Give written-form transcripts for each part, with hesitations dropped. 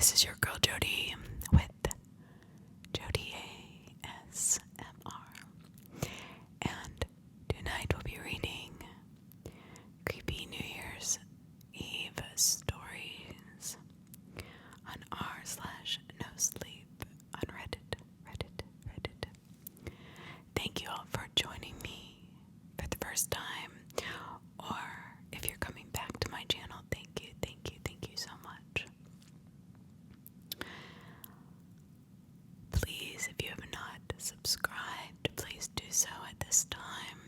This is your girl Jody with Jody ASMR, and tonight we'll be reading creepy New Year's Eve stories on r/no sleep on Reddit. Thank you all for joining me for the first time, or if you're coming back to my channel, thank you so much. Please, if you have not subscribed, please do so at this time.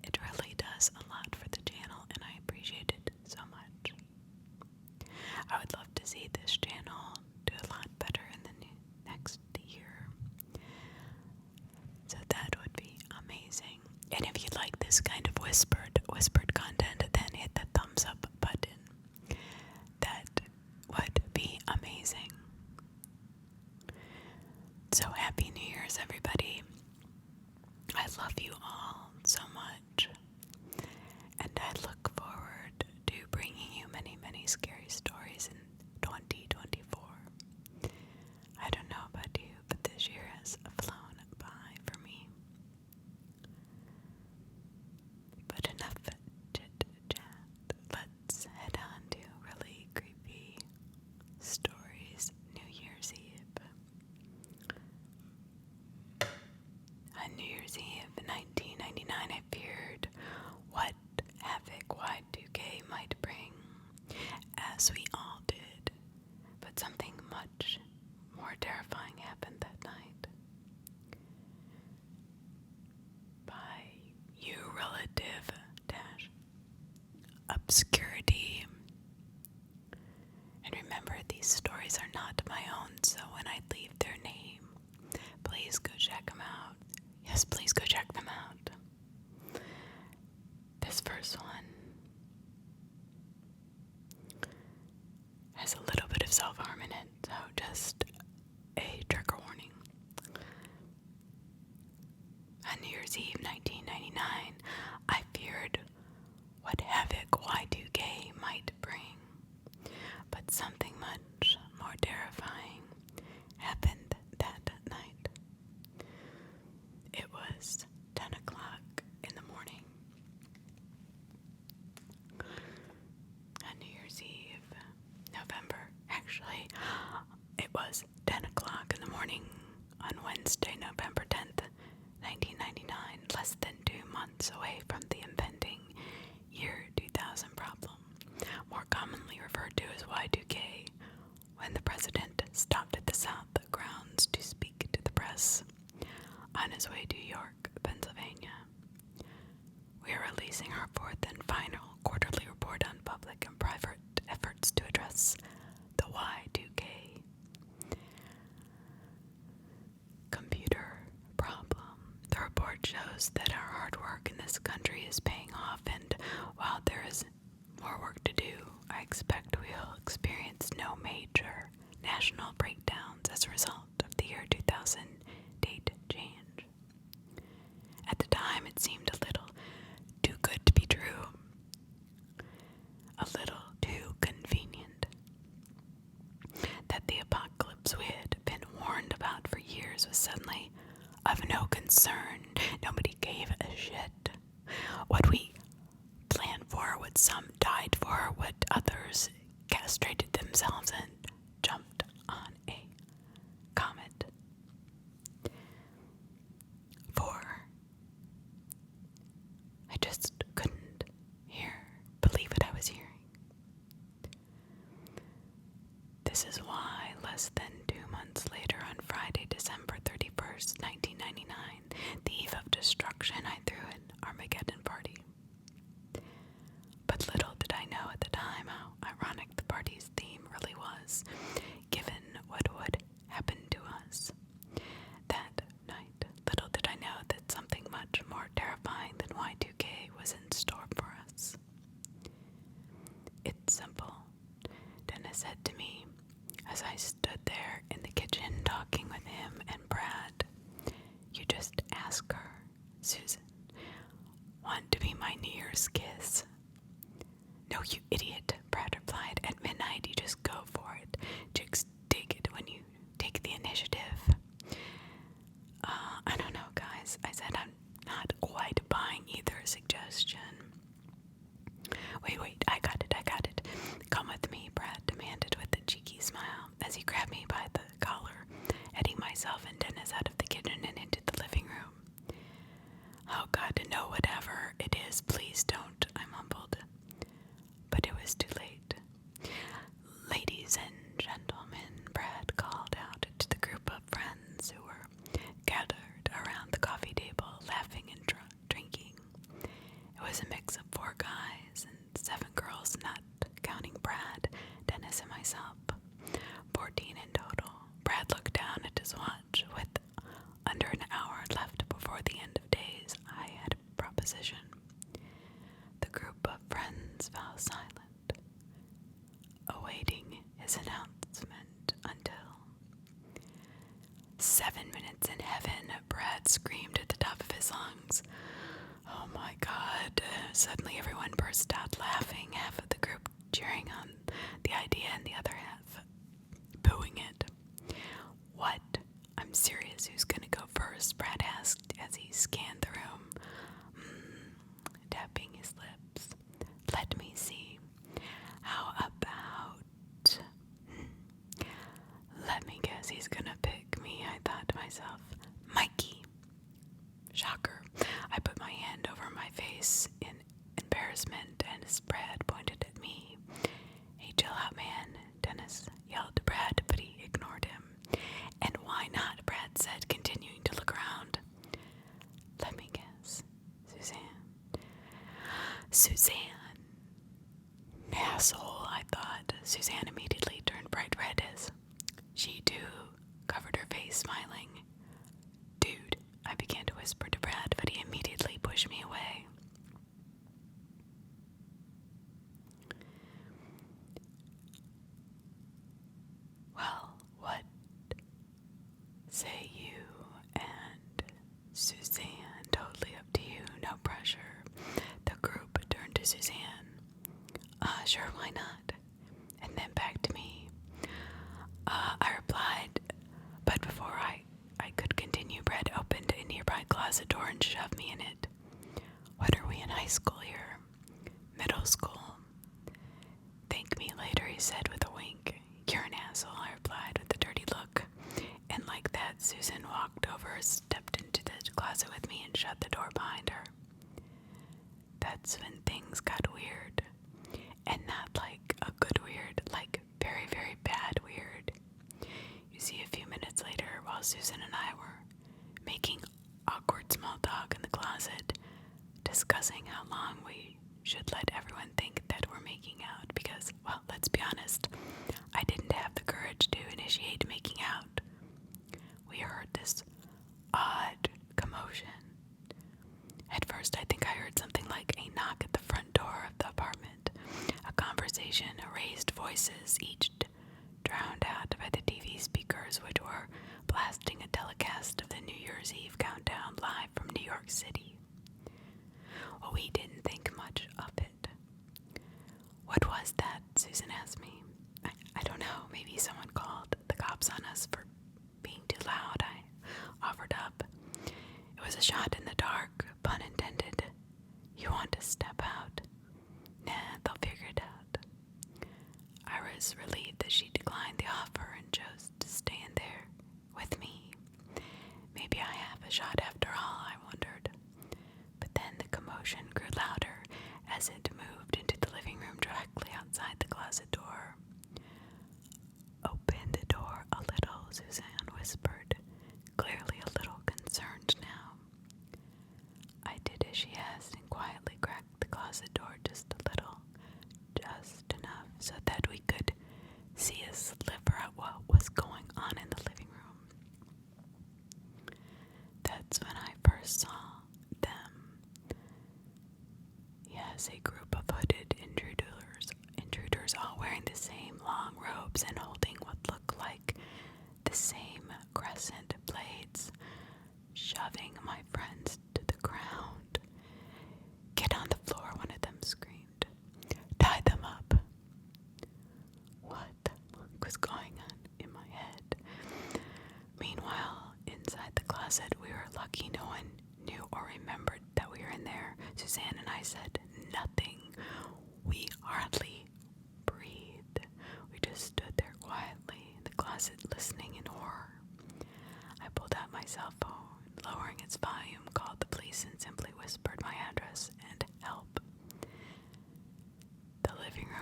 It really does a lot for the channel, and I appreciate it so much. I would love to see this channel do a lot better in the next year. So that would be amazing. And if you like this kind of whispered content, then hit the thumbs up button. That would be amazing. So happy New Year's, everybody. I love you all so much. And I look forward to bringing you many scary stories in 2024. I don't know about you, but this year has flown by for me. But enough chit-chat. Let's head on to really creepy stories. New Year's Eve. On New Year's Eve 1999, I feared what havoc Y2K might bring, as we all did. But something much more terrifying happened that night. By you relative obscurity. And remember, these stories are not my own, so when I leave their name, please go check them out. Yes, please go check them out. This first one has a little bit of self-harm in it, so just a trigger warning. On New Year's Eve 1999, I feared what havoc Y2K might bring, but something much more terrifying happened that night. It was 10 o'clock in the morning. On New Year's Eve, it was 10 o'clock in the morning on Wednesday, November 10th, 1999, less than 2 months away from the impending year 2000 problem, more commonly referred to as Y2K, when the president stopped at the South grounds to speak to the press on his way to York, Pennsylvania. We are releasing our fourth and final quarterly report on public and private efforts to address the Y2K computer problem. The report shows that our hard work in this country is paying off, and while there is more work to do, I expect we will experience no major national breakdowns as a result of the year 2000 date change. At the time, it seemed a little too good to be true, a little too convenient, that the apocalypse we had been warned about for years was suddenly of no concern. Nobody gave a shit. What we planned for, what some died for, what others castrated themselves and jumped on a comet for. I just couldn't believe what I was hearing. This is why, less than 2 months later, on Friday, December 31st, 1999, the eve of destruction, I threw an Armageddon party. But little did I know at the time how ironic the party's theme really was, given what would happen to us that night. Little did I know that something much more terrifying than Y2K was in store for us. It's simple, Dennis said to me as I stood there in the kitchen talking with him and Brad. You just ask her, Susan. Want to be my New Year's kiss? No, you idiot, Brad replied. At midnight, you just go for it. Chicks was too late. Ladies and gentlemen, Brad called out to the group of friends who were gathered around the coffee table, laughing and drinking. It was a mix of 4 guys and 7 girls, not counting Brad, Dennis, and myself. 14 in total. Brad looked down at his watch. With under an hour left before the end of days, I had a proposition. The group of friends fell silent, awaiting his announcement until 7 minutes in heaven. Brad screamed at the top of his lungs. Oh my God. Suddenly everyone burst out laughing, half of the group cheering on the idea and the other half booing it. What? I'm serious. Who's gonna go first? Brad asked as he scanned the room, tapping his lips. Let me see. How about... Let me guess, he's gonna pick me, I thought to myself. Mikey. Shocker. I put my hand over my face in embarrassment, and as Brad pointed at me. Hey, chill out, man, Dennis yelled to Brad, but he ignored him. And why not? Brad said, continuing to look around. Let me guess. Suzanne. Suzanne. Asshole, I thought. Suzanne immediately turned bright red as she, too, covered her face, smiling. Dude, I began to whisper to Brad, but he immediately pushed me away. Well, what say you and Suzanne? Totally up to you, no pressure. The group turned to Suzanne. Sure, why not? And then back to me. I replied, but before I could continue, Brad opened a nearby closet door and shoved me in it. What are we in high school here? Middle school. Thank me later, he said with a wink. You're an asshole, I replied with a dirty look. And like that, Susan walked over, stepped into the closet with me, and shut the door behind her. That's when things got weird. And not like a good weird, like very, very bad weird. You see, a few minutes later, while Susan and I were making awkward small talk in the closet, discussing how long we should let everyone think that we're making out, because, well, let's be honest, I didn't have the courage to initiate making out. We heard this odd commotion. At first, I think I heard something like a knock at the front door of the apartment, a conversation, raised voices, each drowned out by the TV speakers, which were blasting a telecast of the New Year's Eve countdown live from New York City. Well, we didn't think much of it. What was that? Susan asked me. I don't know. Maybe someone called the cops on us for being too loud, I offered up. It was a shot in the dark, pun intended. You want to step out? Nah, they'll figure it out. I was relieved that she declined the offer and chose to stay in there with me. Maybe I have a shot after all, I wondered. But then the commotion grew louder as it moved into the living room directly outside the closet door. Open the door a little, Suzanne whispered, clearly a little concerned now. I did as she asked and quietly cracked the closet door just a little, just enough so that we could see a sliver of what was going on in the living room. That's when I first saw them. Yes, a group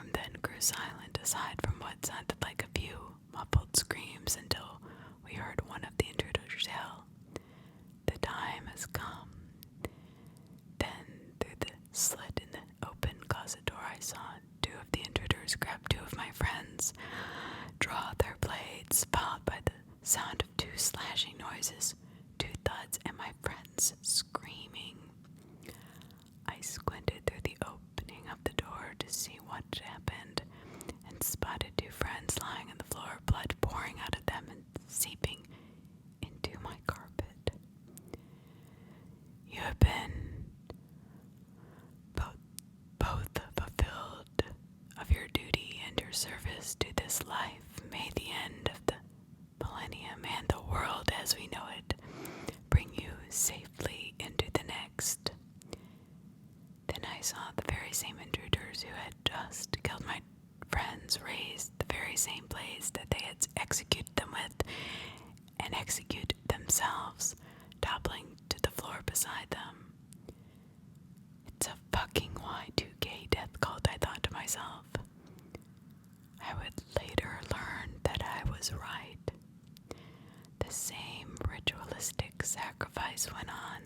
room then grew silent aside from what sounded like a few muffled screams until we heard one of the intruders yell, "The time has come." Then, through the slit in the open closet door, I saw two of the intruders grab two of my friends, draw their blades, followed by the sound of two slashing noises, two thuds, and my friends screaming. I squinted through the opening of the door to see what happened and spotted two friends lying on the floor, blood pouring out of them and seeping into my carpet. "You have been both fulfilled of your duty and your service to this life. May the end of the millennium and the world as we know it bring you safely into the next." Then I saw the very same intruders who had just killed my friends raise the very same blades that they had executed them with and execute themselves, toppling to the floor beside them. "It's a fucking Y2K death cult," I thought to myself. I would later learn that I was right. The same ritualistic sacrifice went on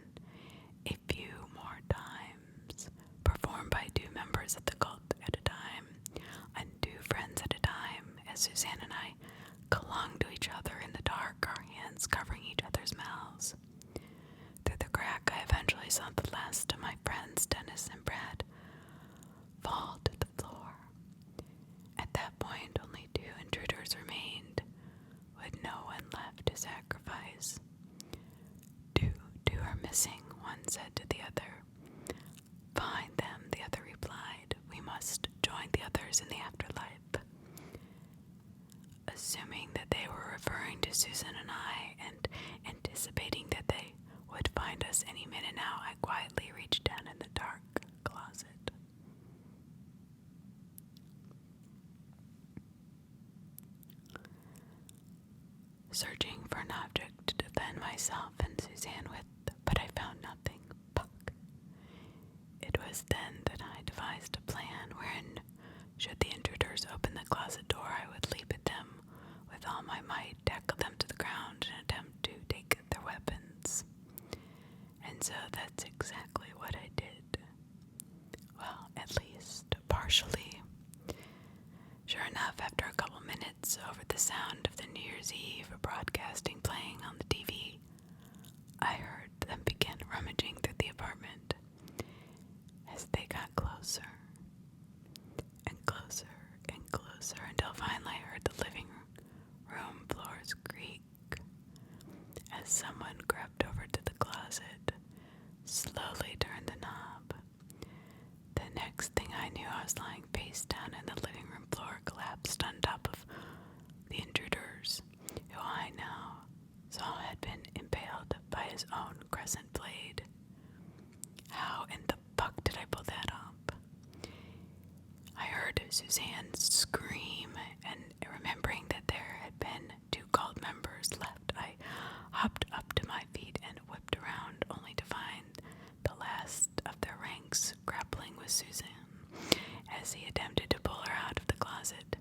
a few more times, performed by two members of the cult at a time, and two friends at a time, as Suzanne and I clung to each other in the dark, our hands covering each other's mouths. Through the crack, I eventually saw the last of my friends, Dennis and Brad, fall to the floor. At that point, only two intruders remained, with no one left to sacrifice. Two are missing," one said to the other. "Find them," the other replied. "We must join the others in the afterlife." Assuming that they were referring to Susan and I, and anticipating that they would find us any minute now, I quietly reached down in the dark closet. Searching for an object to defend myself and Suzanne with, but I found nothing. Fuck. It was then that I devised a plan wherein, should the intruders open the closet door, I would leap at them with all my might, tackle them to the ground, and attempt to take their weapons. And so that's exactly what I did. Well, at least partially. Sure enough, after a couple minutes, over the sound of the New Year's Eve broadcasting playing on the TV, I heard them begin rummaging through the apartment. As they got closer and closer and closer, until finally I heard the living room floors creak as someone crept over to the closet, slowly turned the knob. The next thing I knew, I was lying face down and the living room floor collapsed on top of the intruders, who I now saw had been impaled by his own crescent blade. How in the fuck did I pull that up? I heard Suzanne scream, and remembering that there had been two cult members left, I hopped up to my feet and whipped around, only to find the last of their ranks grappling with Suzanne as he attempted to pull her out of the closet.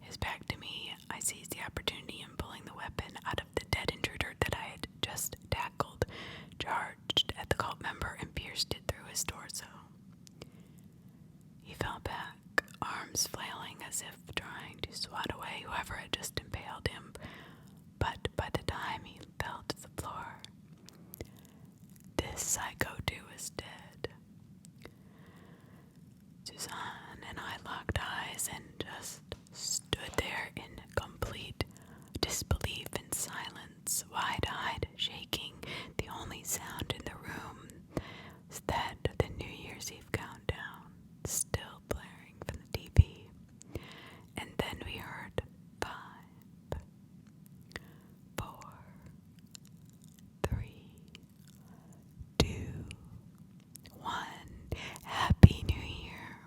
His back to me, I seized the opportunity and pulling the weapon out of the dead intruder that I had just tackled, charged at the cult member and pierced it through his torso. He fell back, arms flailing as if trying to swat away whoever had just impaled him, but by the time he fell to the floor, this psycho too was dead. Suzanne and I locked eyes and just stood there in complete disbelief and silence, wide-eyed, shaking. The only sound in the room was that of the New Year's Eve countdown, still blaring from the TV. And then we heard 5, 4, 3, 2, 1. Happy New Year.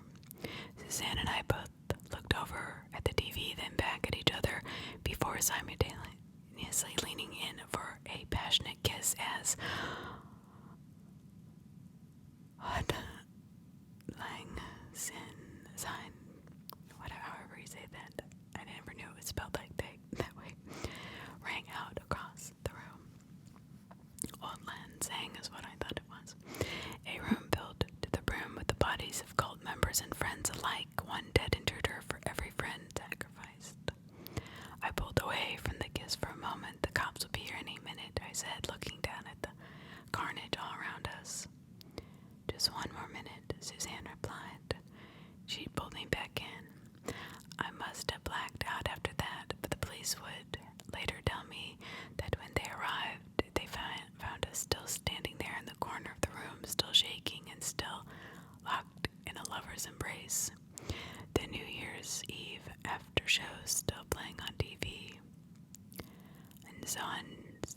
Suzanne and I both looked over at the TV, then back at each other, before simultaneously leaning in for a passionate kiss as What Lang Sin Sign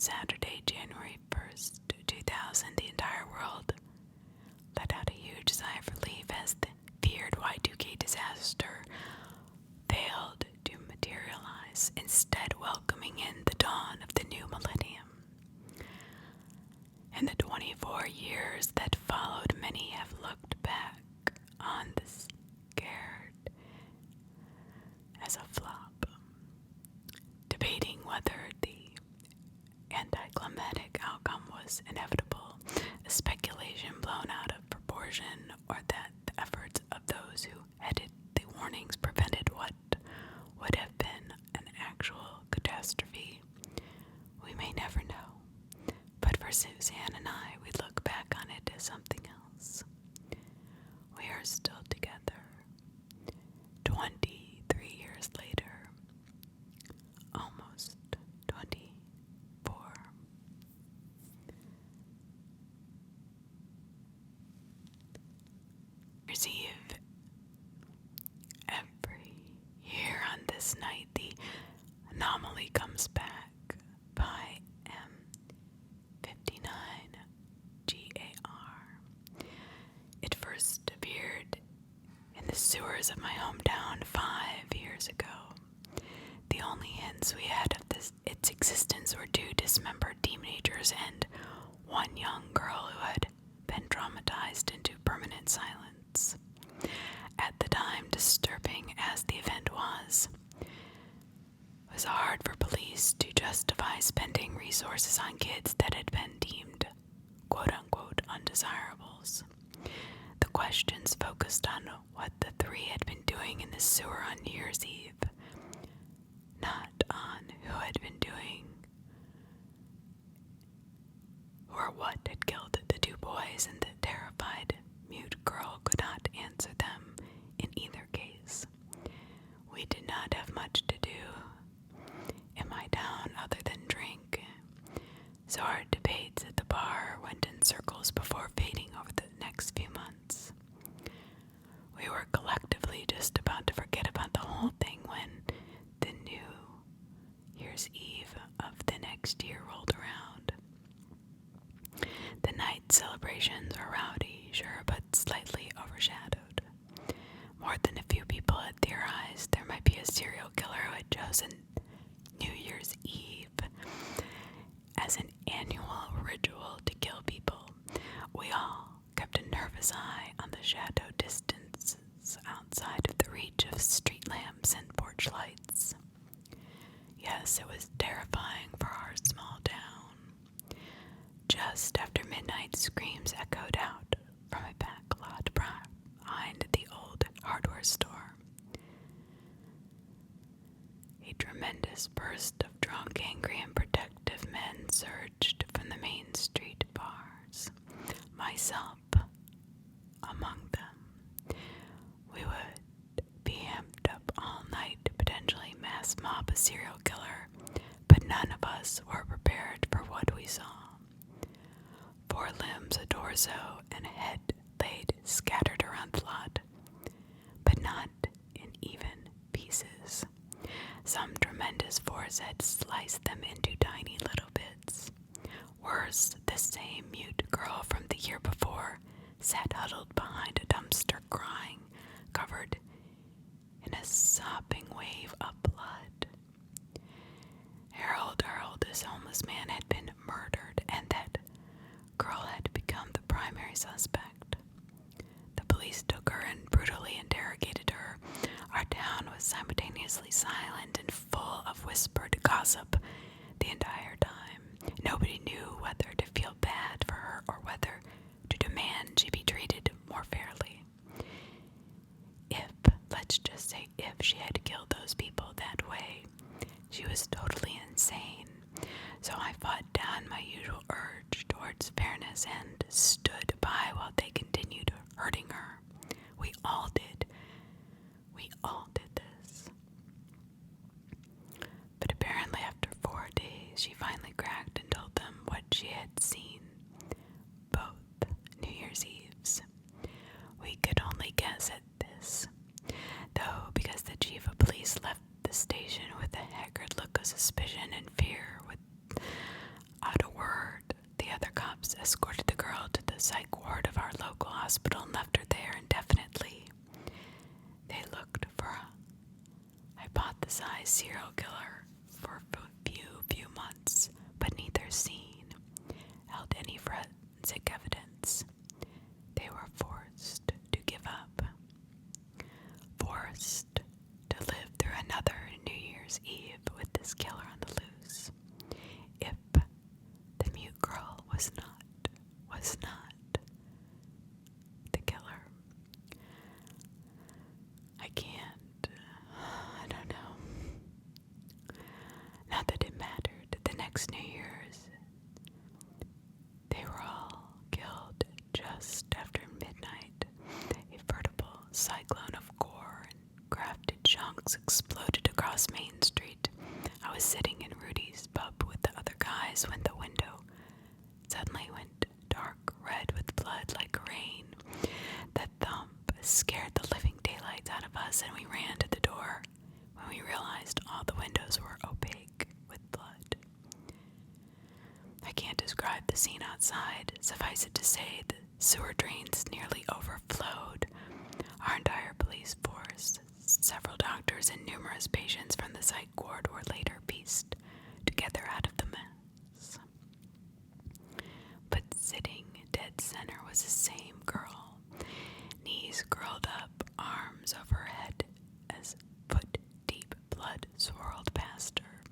Saturday, January 1st, 2000, the entire world let out a huge sigh of relief as the feared Y2K disaster failed to materialize, instead welcoming in the dawn of the new millennium. In the 24 years that followed, many have looked back on the Scared as a flop, debating whether the anticlimactic outcome was inevitable, a speculation blown out of proportion, or that the efforts of those who headed the warnings prevented what would have been an actual catastrophe. We may never know, but for Suzanne and I, we look back on it as something else. We are still together, 23 years later, almost 24. New Year's Eve. Every year on this night, the anomaly comes back by M59 GAR. It first appeared in the sewers of my hometown 5 years ago. The only hints we had of its existence were 2 dismembered teenagers and one young girl who had been traumatized into permanent silence. At the time, disturbing as the event was, it was hard for police to justify spending resources on kids that had been deemed quote-unquote undesirables. The questions focused on what the 3 had been doing in the sewer on New Year's Eve, not on who had been doing or what had killed the 2 boys, and the terrified, mute girl could not answer them in either case. We did not have much to do in my town other than drink, so our debates at the bar went in circles before fading over the next few months. We were collectively just about to forget about the whole thing when the New Year's Eve of the next year rolled around. The night celebrations were rowdy, sure, but slightly overshadowed. More than a few people had theorized there might be a serial killer who had chosen New Year's Eve as an annual ritual to kill people. We all kept a nervous eye on the shadow distances outside of the reach of street lamps and porch lights. Yes, it was terrifying for our small town. Just after midnight, screams echoed out from a back lot behind the old hardware store. A tremendous burst of drunk, angry, and protective men surged from the main street bars, myself among them. We would be amped up all night to potentially mass mob a serial killer, but none of us were prepared for what we saw. 4 limbs, a torso, and a head laid scattered around the lot, but not in even pieces. Some tremendous force had sliced them into tiny little bits. Worse, the same mute girl from the year before sat huddled behind a dumpster crying, covered in a sopping wave of blood. Harold, our oldest homeless man, had been murdered, and that girl had become the primary suspect. The police took her and brutally interrogated her. Our town was simultaneously silent and full of whispered gossip the entire time. Nobody knew whether to feel bad for her or whether to demand she be treated more fairly. Let's just say if she had killed those people that way, she was totally insane. So I fought down my usual urge towards fairness and stood by while they continued hurting her. We all did. We all did this. But apparently after 4 days, she finally cracked and told them what she had seen. Both New Year's Eves. We could only guess at this, though, because the chief of police left the station with a haggard look of suspicion and fear. hospital and left her there indefinitely. They looked for a hypothesized serial killer for a few months, but neither scene held any forensic evidence. They were forced to give up, forced to live through another New Year's Eve with this killer on the loose. If the mute girl was not the killer. I don't know. Not that it mattered. The next New Year's, they were all killed just after midnight. A veritable cyclone of gore and crafted chunks exploded across Main Street. I was sitting in Rudy's pub with the other guys when the window suddenly went dark red with blood like rain. That thump scared the living daylights out of us, and we ran to the door when we realized all the windows were opaque with blood. I can't describe the scene outside. Suffice it to say, the sewer drains nearly overflowed. Our entire police force, several doctors, and numerous patients from the psych ward were later pieced together out of the mess. But sitting dead center was the same girl, knees curled up, arms over her head as foot-deep blood swirled past her.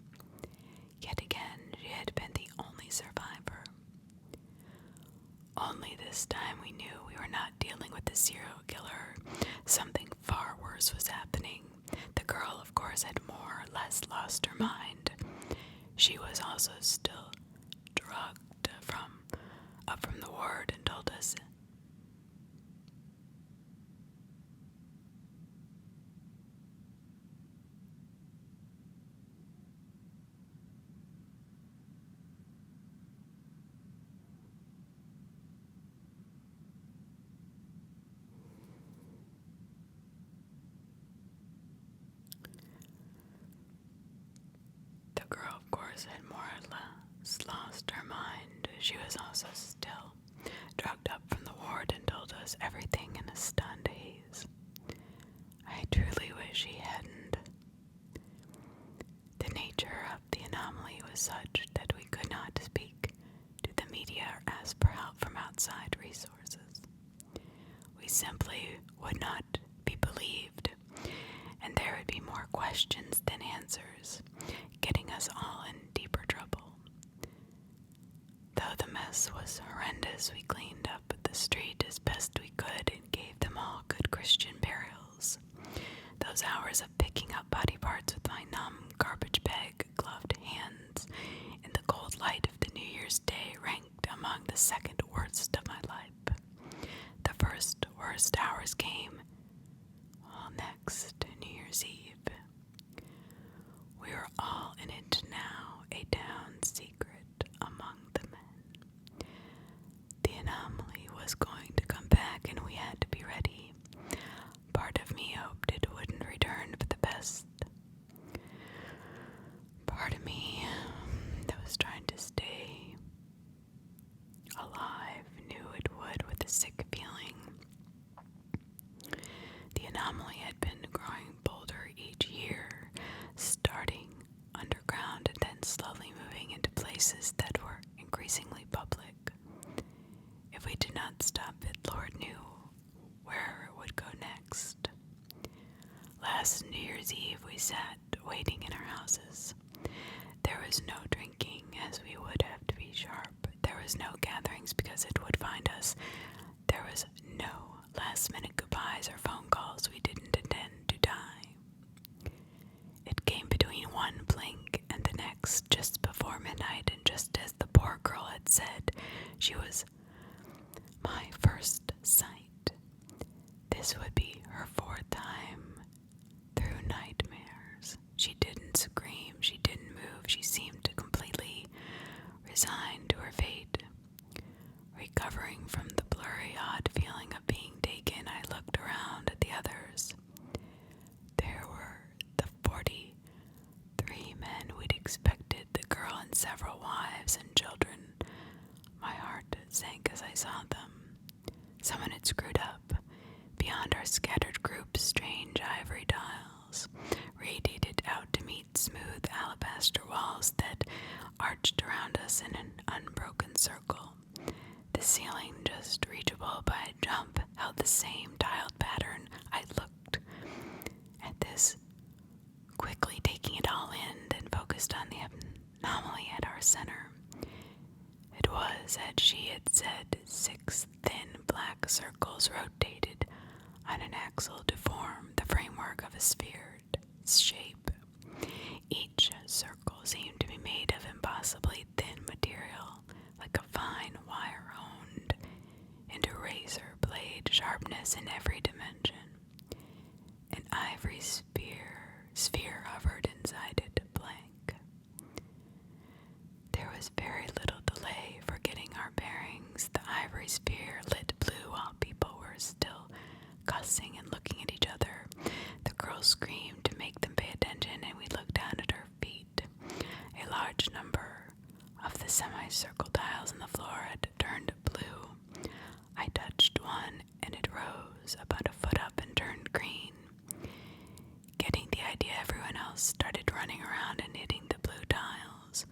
Yet again, she had been the only survivor. Only this time we knew we were not dealing with a serial killer. Something far worse was happening. The girl, of course, had more or less lost her mind. She was also still drugged up from the ward and told us the girl, of course, had more or less lost her mind. She was also still drugged up from the ward and told us everything in a stunned haze. I truly wish he hadn't. The nature of the anomaly was such that we could not speak to the media or ask for help from outside resources. We simply would not be believed, and there would be more questions than answers, getting us all in deeper trouble. Though the mess was horrendous, we cleaned up the street as best we could and gave them all good Christian burials. Those hours of picking up body parts with my numb garbage bag gloved hands in the cold light of the New Year's Day ranked among the second worst of my life. The first worst hours came, next New Year's Eve. We were all in it now, a down secret among the men. The anomaly was going to come back, and we had to be ready. Part of me hoped it wouldn't return for the best. Part of me that was trying to stay alive knew it would with a sick feeling. The anomaly had been growing bolder each year, starting underground and then slowly moving into places that were increasingly public. If we did not stop it, Lord knew where it would go next. Last New Year's Eve, we sat waiting in our houses. There was no drinking, as we would have to be sharp. There was no gatherings because it would find us. There was no last-minute goodbyes or phone calls. We didn't intend to die. It came between one blink and the next, just before midnight, and just as the poor girl had said, she was my first sight. This would be her fourth time through nightmares. She didn't scream, she didn't move, she seemed completely resigned to her fate. Recovering from the blurry, odd feeling of being taken, I looked around at the others. There were the 43 men we'd expected, the girl and several wives and children. My heart sank as I saw them. Someone had screwed plaster walls that arched around us in an unbroken circle. The ceiling, just reachable by a jump, held the same tiled pattern. I looked at this, quickly taking it all in, and focused on the anomaly at our center. It was, as she had said, 6 thin black circles rotated on an axle to form the framework of a sphered shape. Each circle seemed to be made of impossibly thin material, like a fine wire honed into razor blade sharpness in every dimension. An ivory sphere hovered inside it, blank. There was very little delay for getting our bearings. The ivory sphere lit blue while people were still cussing and looking at each other. The girl screamed to make them pay attention, and we looked down at her feet. A large number of the semicircle tiles on the floor had turned blue. I touched one, and it rose about a foot up and turned green. Getting the idea, everyone else started running around and hitting the blue tiles,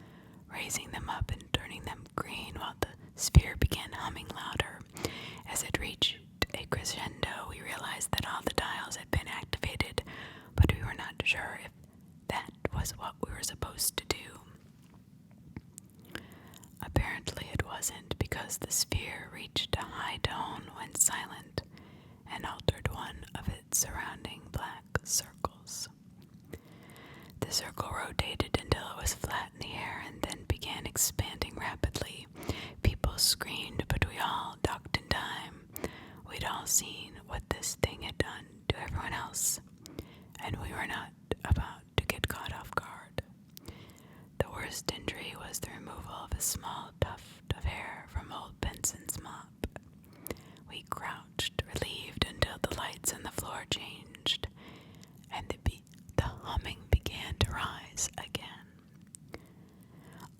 raising them up and turning them green while the sphere began humming louder. As it reached a crescendo, we realized that all the tiles had been activated, but we were not sure if that was what we were supposed to do. Apparently it wasn't, because the sphere reached a high tone, went silent, and altered one of its surrounding black circles. The circle rotated until it was flat in the air and then began expanding rapidly. People screamed, but we all ducked in time. We'd all seen what this thing had done to everyone else, and we were not about to get caught off guard. The worst injury was the removal of a small tuft of hair from old Benson's mop. We crouched, relieved, until the lights on the floor changed, and the humming began to rise again.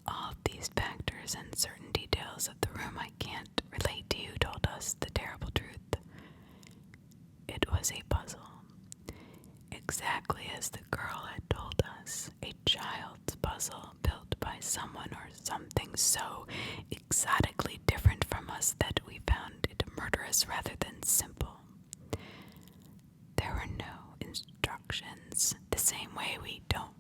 All of these factors and certain details of the room I can't relate to you told us the terrible truth. It was a puzzle, exactly as the girl had told us, a child's puzzle built by someone or something so exotically different from us that we found it murderous rather than simple. There were no instructions, the same way we don't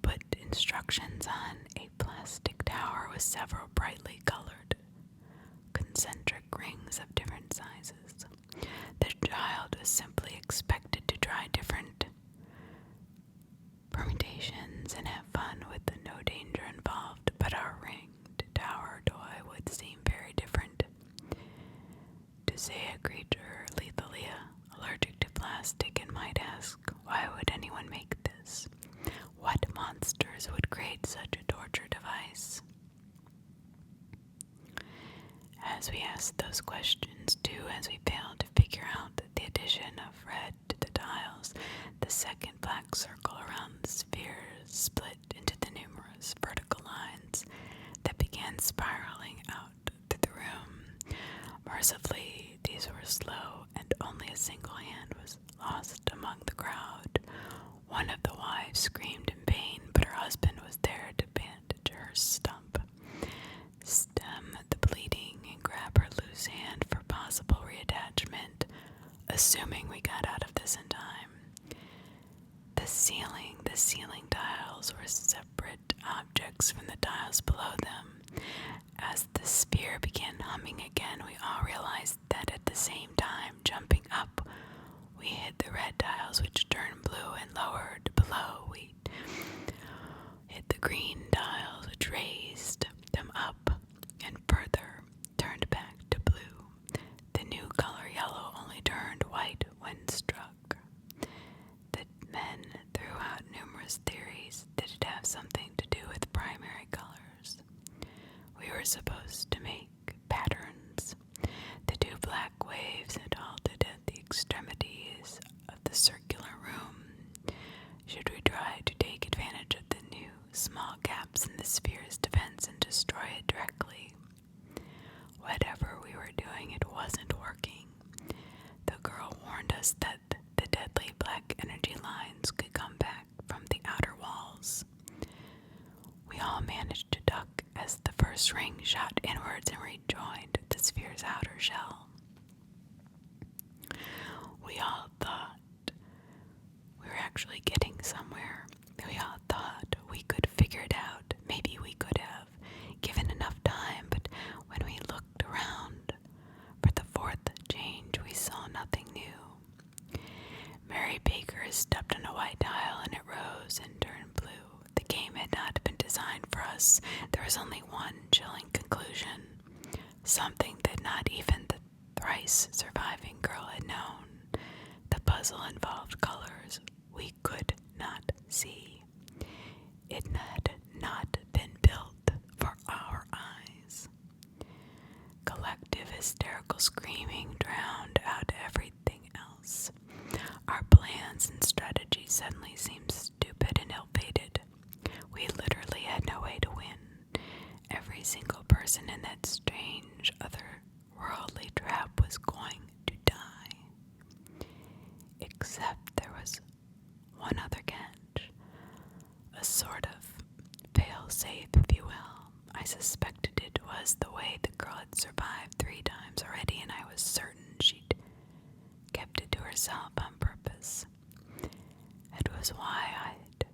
put instructions on a plastic tower with several brightly colored concentric rings of different sizes. The child was simply expected to try different permutations and have fun with the no danger involved, but our ringed tower toy would seem very different. To say a creature lethally allergic to plastic and might ask, why would anyone make this? What monsters would create such a torture device? As we asked those questions too, as we failed to figure out the addition of red to the tiles, the second black circle around the sphere split into the numerous vertical lines that began spiraling out through the room. Mercifully, these were slow, and only a single hand was lost among the crowd. One of the wives screamed in pain, but her husband was there to bandage her stump, stem the bleeding, and grab her loose hand for possible reattachment, assuming we got out of this in time. The ceiling tiles were separate objects from the tiles below them. As the sphere began humming again, we all realized that at the same time, jumping up, we hit the red tiles, which turned blue, and lowered below. We hit the green tiles, which raised them up and further turned back to blue. The new color yellow only turned white when struck. The men threw out numerous theories that it have something to do with primary colors. We were supposed to make patterns. The two black waves had halted at the extremities of the circular room. Should we try to take advantage of the new small gaps in the sphere's defense and destroy it directly? Whatever we were doing, it wasn't working. The girl warned us that the deadly black energy lines could come back from the outer walls. first ring shot inwards and rejoined the sphere's outer shell. We all thought we were actually getting somewhere. We all thought we could figure it out. Maybe we could have, given enough time, but when we looked around for the fourth change, we saw nothing new. Mary Baker stepped on a white tile and it rose and turned blue. The game had not been designed for us. There was only one chilling conclusion, something that not even the thrice surviving girl had known. The puzzle involved colors we could not see. It had not been built for our eyes. Collective hysterical screaming drowned out everything else. Our plans and strategies suddenly seemed stupid and ill-fated. We literally had no way to win. Every single person in that strange, otherworldly trap was going to die. Except there was one other catch. A sort of fail-safe, if you will. I suspected it was the way the girl had survived 3 times already, and I was certain she'd kept it to herself on purpose. It was why I'd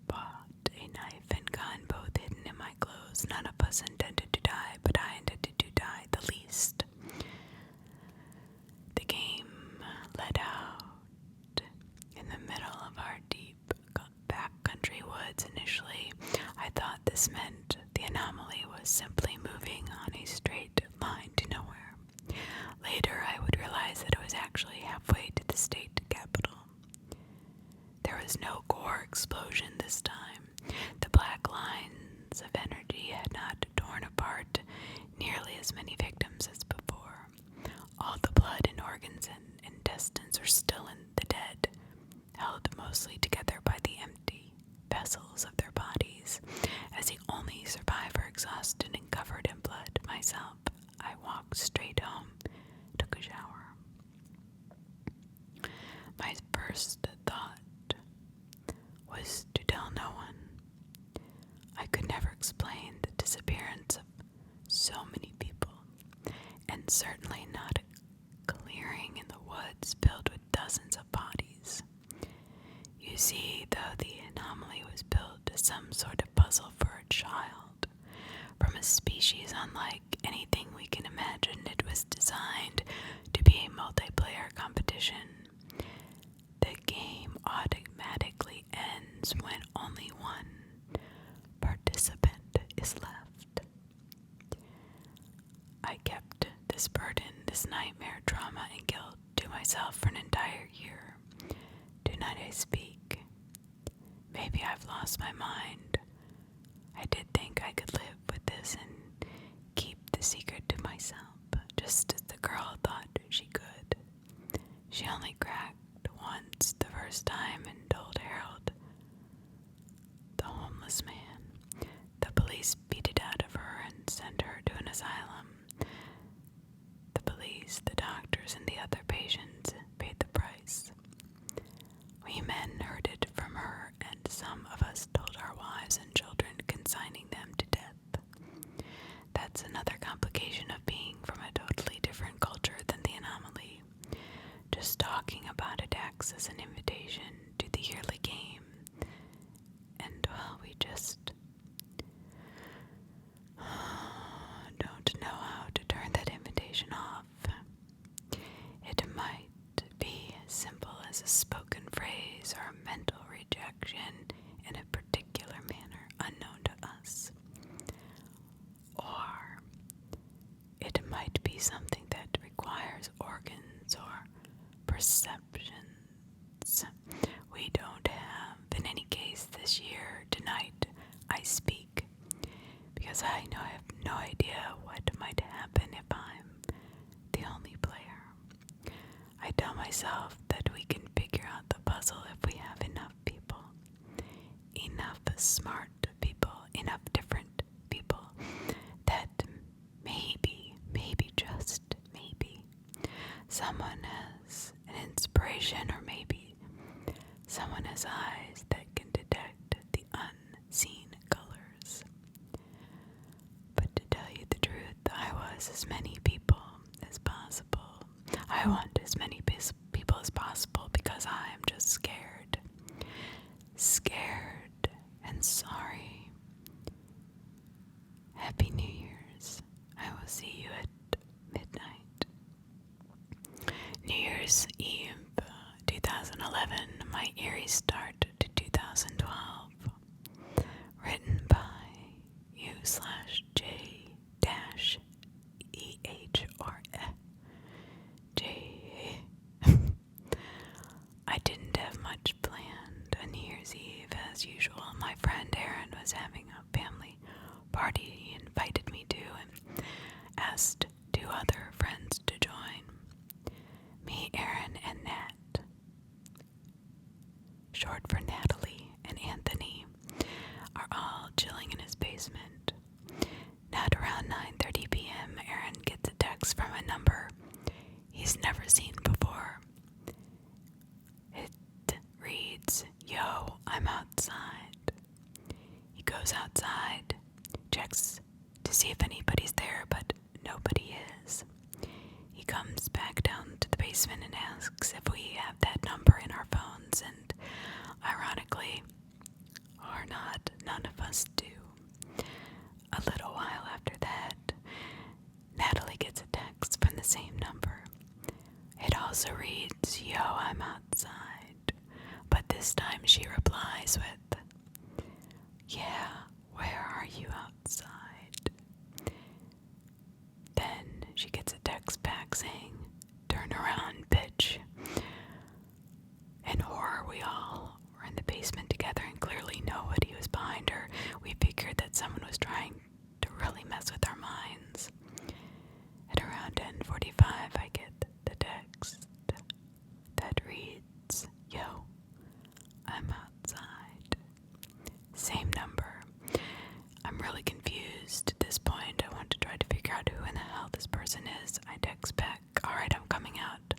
bought a knife and gun, both hidden in my clothes. None of us intended to die, but I intended to die the least. The game led out in the middle of our deep backcountry woods. Initially, I thought this meant the anomaly was simply moving on a straight line to nowhere. Later, I would realize that it was actually halfway to the state capital. There was no core explosion this time. The black lines of energy had not torn apart nearly as many victims as before. All the blood and organs and intestines were still in the dead, held mostly together by the empty vessels of their bodies. As the only survivor, exhausted and covered in blood myself, I walked straight home, took a shower. My first thought was to tell no one. I could never explain the disappearance of so many people, and certainly not a clearing in the woods filled with dozens of bodies. You see, though the anomaly was built as some sort of puzzle for a child, from a species unlike anything we can imagine, it was designed to be a multiplayer competition. The game automatically ends when only one participant is left. I kept this burden, this nightmare, trauma, and guilt to myself for an entire year. Tonight I speak. Maybe I've lost my mind. I did think I could live with this and keep the secret to myself, just as the girl thought she could. She only cracked once the first time and told Harold, the homeless man. The police beat it out of her and sent her to an asylum. The police, the doctors, and the other patients paid the price. We men heard it from her, and some of us told our wives and children, consigning them to death. That's another complication of being from a totally different culture than the anomaly. Just talking about it acts as an invitation to the yearly game. And, well, we just don't know how to turn that invitation off. It might be as simple as a spoken phrase or a mental rejection in a particular manner unknown to us. Or it might be something that requires organs or perceptions we don't have. In any case, this year, tonight, I speak because I have no idea what might happen if I'm the only player. I tell myself that we can figure out the puzzle if we have enough people, enough smart people, enough different people, that maybe, just maybe, someone has an inspiration, or maybe someone has eyes that can detect the unseen colors. But as many people as possible. I want as many people as possible because I'm just scared. Scared and sorry. Happy New Year's. I will see you at midnight. New Year's Eve, 2011, my eerie start to 2012. Written by U/J-EH or J. I didn't have much planned on New Year's Eve as usual. My friend Aaron was having a family party he invited me to and asked 2 other friends to join. Me, Aaron, and Nat, short for Natalie, and Anthony, are all chilling in his basement. At around 9:30 p.m., Aaron gets a text from a number he's never seen before. It reads, "Yo, I'm outside." He goes outside, checks to see if anybody's there, but nobody is. He comes back down to the basement and asks if we have that number in our phones, and ironically, or not, none of us do. A little while after that, Natalie gets a text from the same number. It also reads, "Yo, I'm outside," but this time she replies with, "Yeah, where are you outside?" Then she gets a text back saying, "Turn around, bitch." In horror, we all were in the basement together and clearly nobody was behind her. We figured that someone was trying to really mess with our minds. At around 10:45, I get the text that reads, "Yo, I'm outside." Same number. I'm really confused at this point. I want to try to figure out who in the hell this person is. I text back, "Alright, I'm coming out."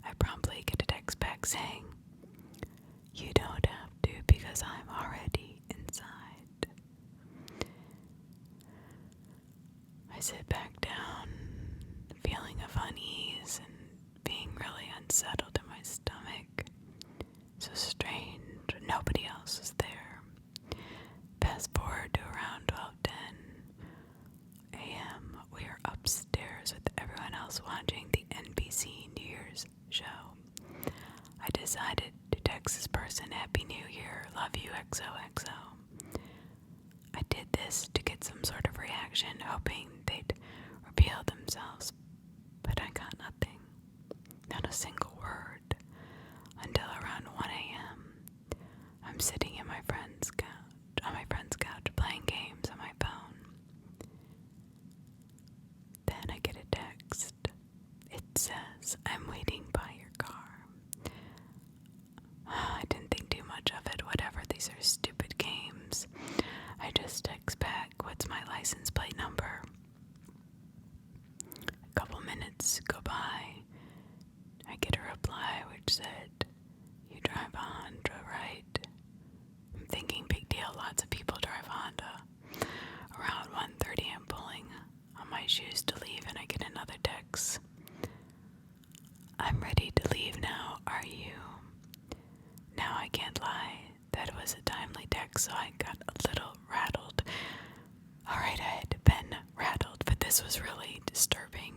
I promptly get a text back saying, "You don't have to because I'm already inside." I sit back down, feeling of unease and being really unsettled in my stomach. So strange, nobody else is there. Fast forward to around 12:10 a.m. We are upstairs with everyone else watching the NBC New Year's show. I decided to text this person, "Happy New Year, love you, XOXO." I did this to get some sort of reaction, hoping they'd reveal themselves, but I got nothing. Not a single word. Until around 1 a.m. I'm sitting on my friend's couch playing games on my phone. Then I get a text. It says, "I'm waiting by your car." I didn't think too much of it. Whatever, these are stupid games. I just text back, "What's my license plate number?" A couple minutes go by. I get a reply which said, "You drive a Honda, right?" I'm thinking, big deal, lots of people drive Honda. Around 1:30, I'm pulling on my shoes to leave and I get another text. "I'm ready to leave now, are you?" Now I can't lie, that was a timely text, so I got a little rattled. Alright, I had been rattled, but this was really disturbing.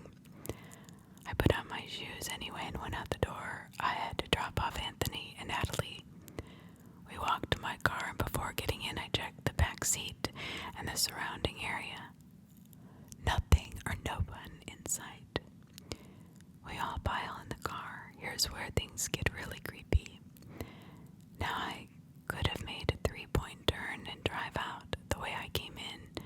I put on my shoes anyway and went out the door. I had to drop off Anthony and Natalie. We walked to my car, and before getting in, I checked the back seat and the surrounding area. Nothing or no one in sight. We all pile in the car. Here's where things get really creepy. Now I could have made a 3-point turn and drive out the way I came in.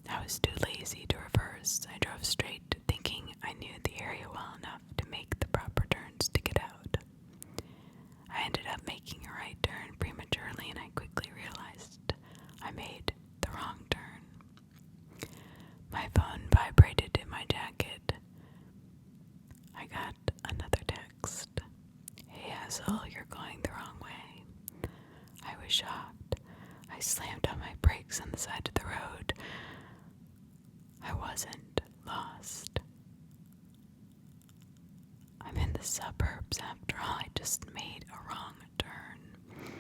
I was too lazy to reverse. I drove straight, thinking I knew the area well enough to make the proper turns to get out. I ended up making a right turn prematurely, and I quickly realized I made the wrong turn. My phone vibrated in my jacket. I got another text. "Hey asshole, you're going the wrong way." I was shocked. I slammed on my brakes on the side of the road. I wasn't. lost. I'm in the suburbs after all. I just made a wrong turn.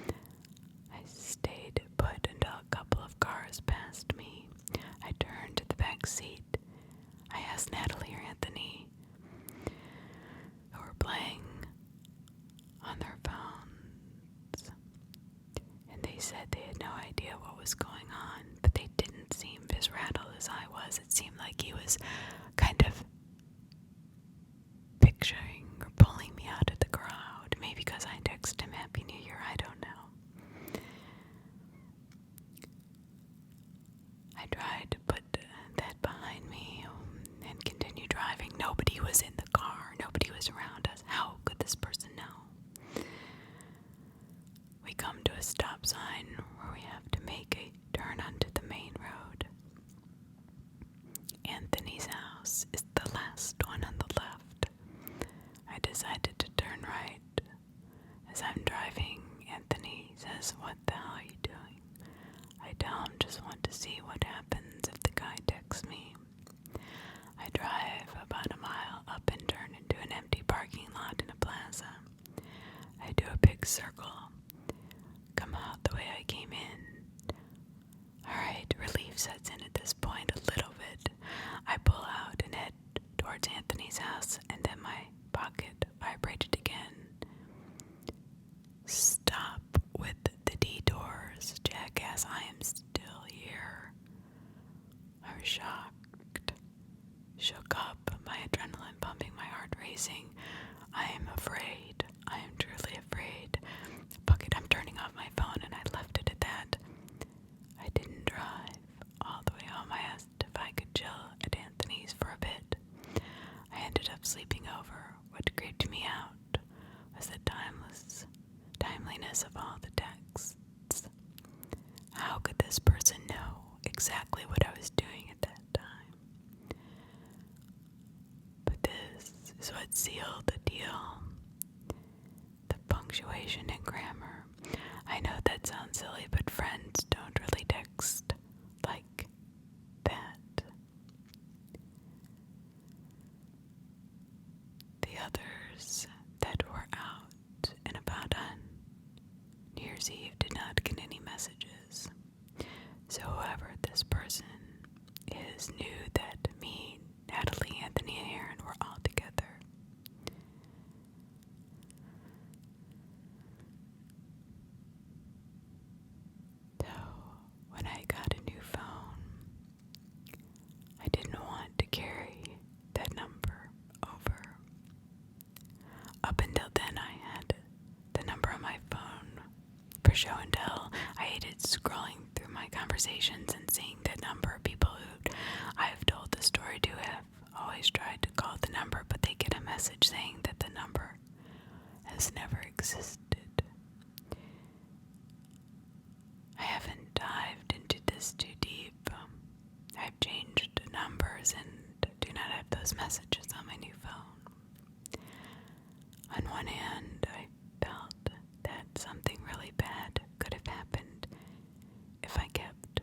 I stayed put until a couple of cars passed me. I turned to the back seat. I asked Natalie or Anthony, who were playing on their phones, and they said they had no idea what was going on, but they didn't seem as rattled as I was. It seemed like he was kind of picturing or pulling me out of the crowd, maybe because I texted him Happy New Year, I don't know. I tried to put that behind me and continue driving. Nobody was in the car. Nobody was around us. How could this person know? We come to a stop sign where we have to make a turn onto the main road. Anthony's house is the last one on the left. I decided to turn right. As I'm driving, Anthony says, "What the hell are you doing?" I tell him just want to see what happens if the guy texts me. I drive about a mile up and turn into an empty parking lot in a plaza. I do a big circle, come out the way I came in. Alright, relief sets in at this point a little bit. I pull out and head towards Anthony's house, and then my pocket vibrated again. Stop with the detours, jackass. I am still here. I was shocked, shook up, my adrenaline pumping, my heart racing. I am afraid. I am truly afraid. Fuck it, I'm turning off my phone, and I left it at that. I didn't drive all the way home. I asked if I could chill at Anthony's for a bit. I ended up sleeping over. What creeped me out was the timeliness of all the texts. How could this person know exactly what I was doing at that time? But this is what sealed the deal. The punctuation and grammar. I know that sounds silly, but friends don't really text like that. The others that were out and about on New Year's Eve did not get any messages. So whoever this person is knew that me, Natalie, Anthony, and Aaron were all together. So when I got a new phone, I didn't want to carry that number over. Up until then, I had the number on my phone for show and tell. I hated scrolling through my conversations and seeing that number. People who I have told the story to have always tried to call the number, but they get a message saying that the number has never existed. I haven't dived into this too deep. I've changed numbers and do not have those messages on my new phone. On one hand, I felt that something really bad could have happened if I kept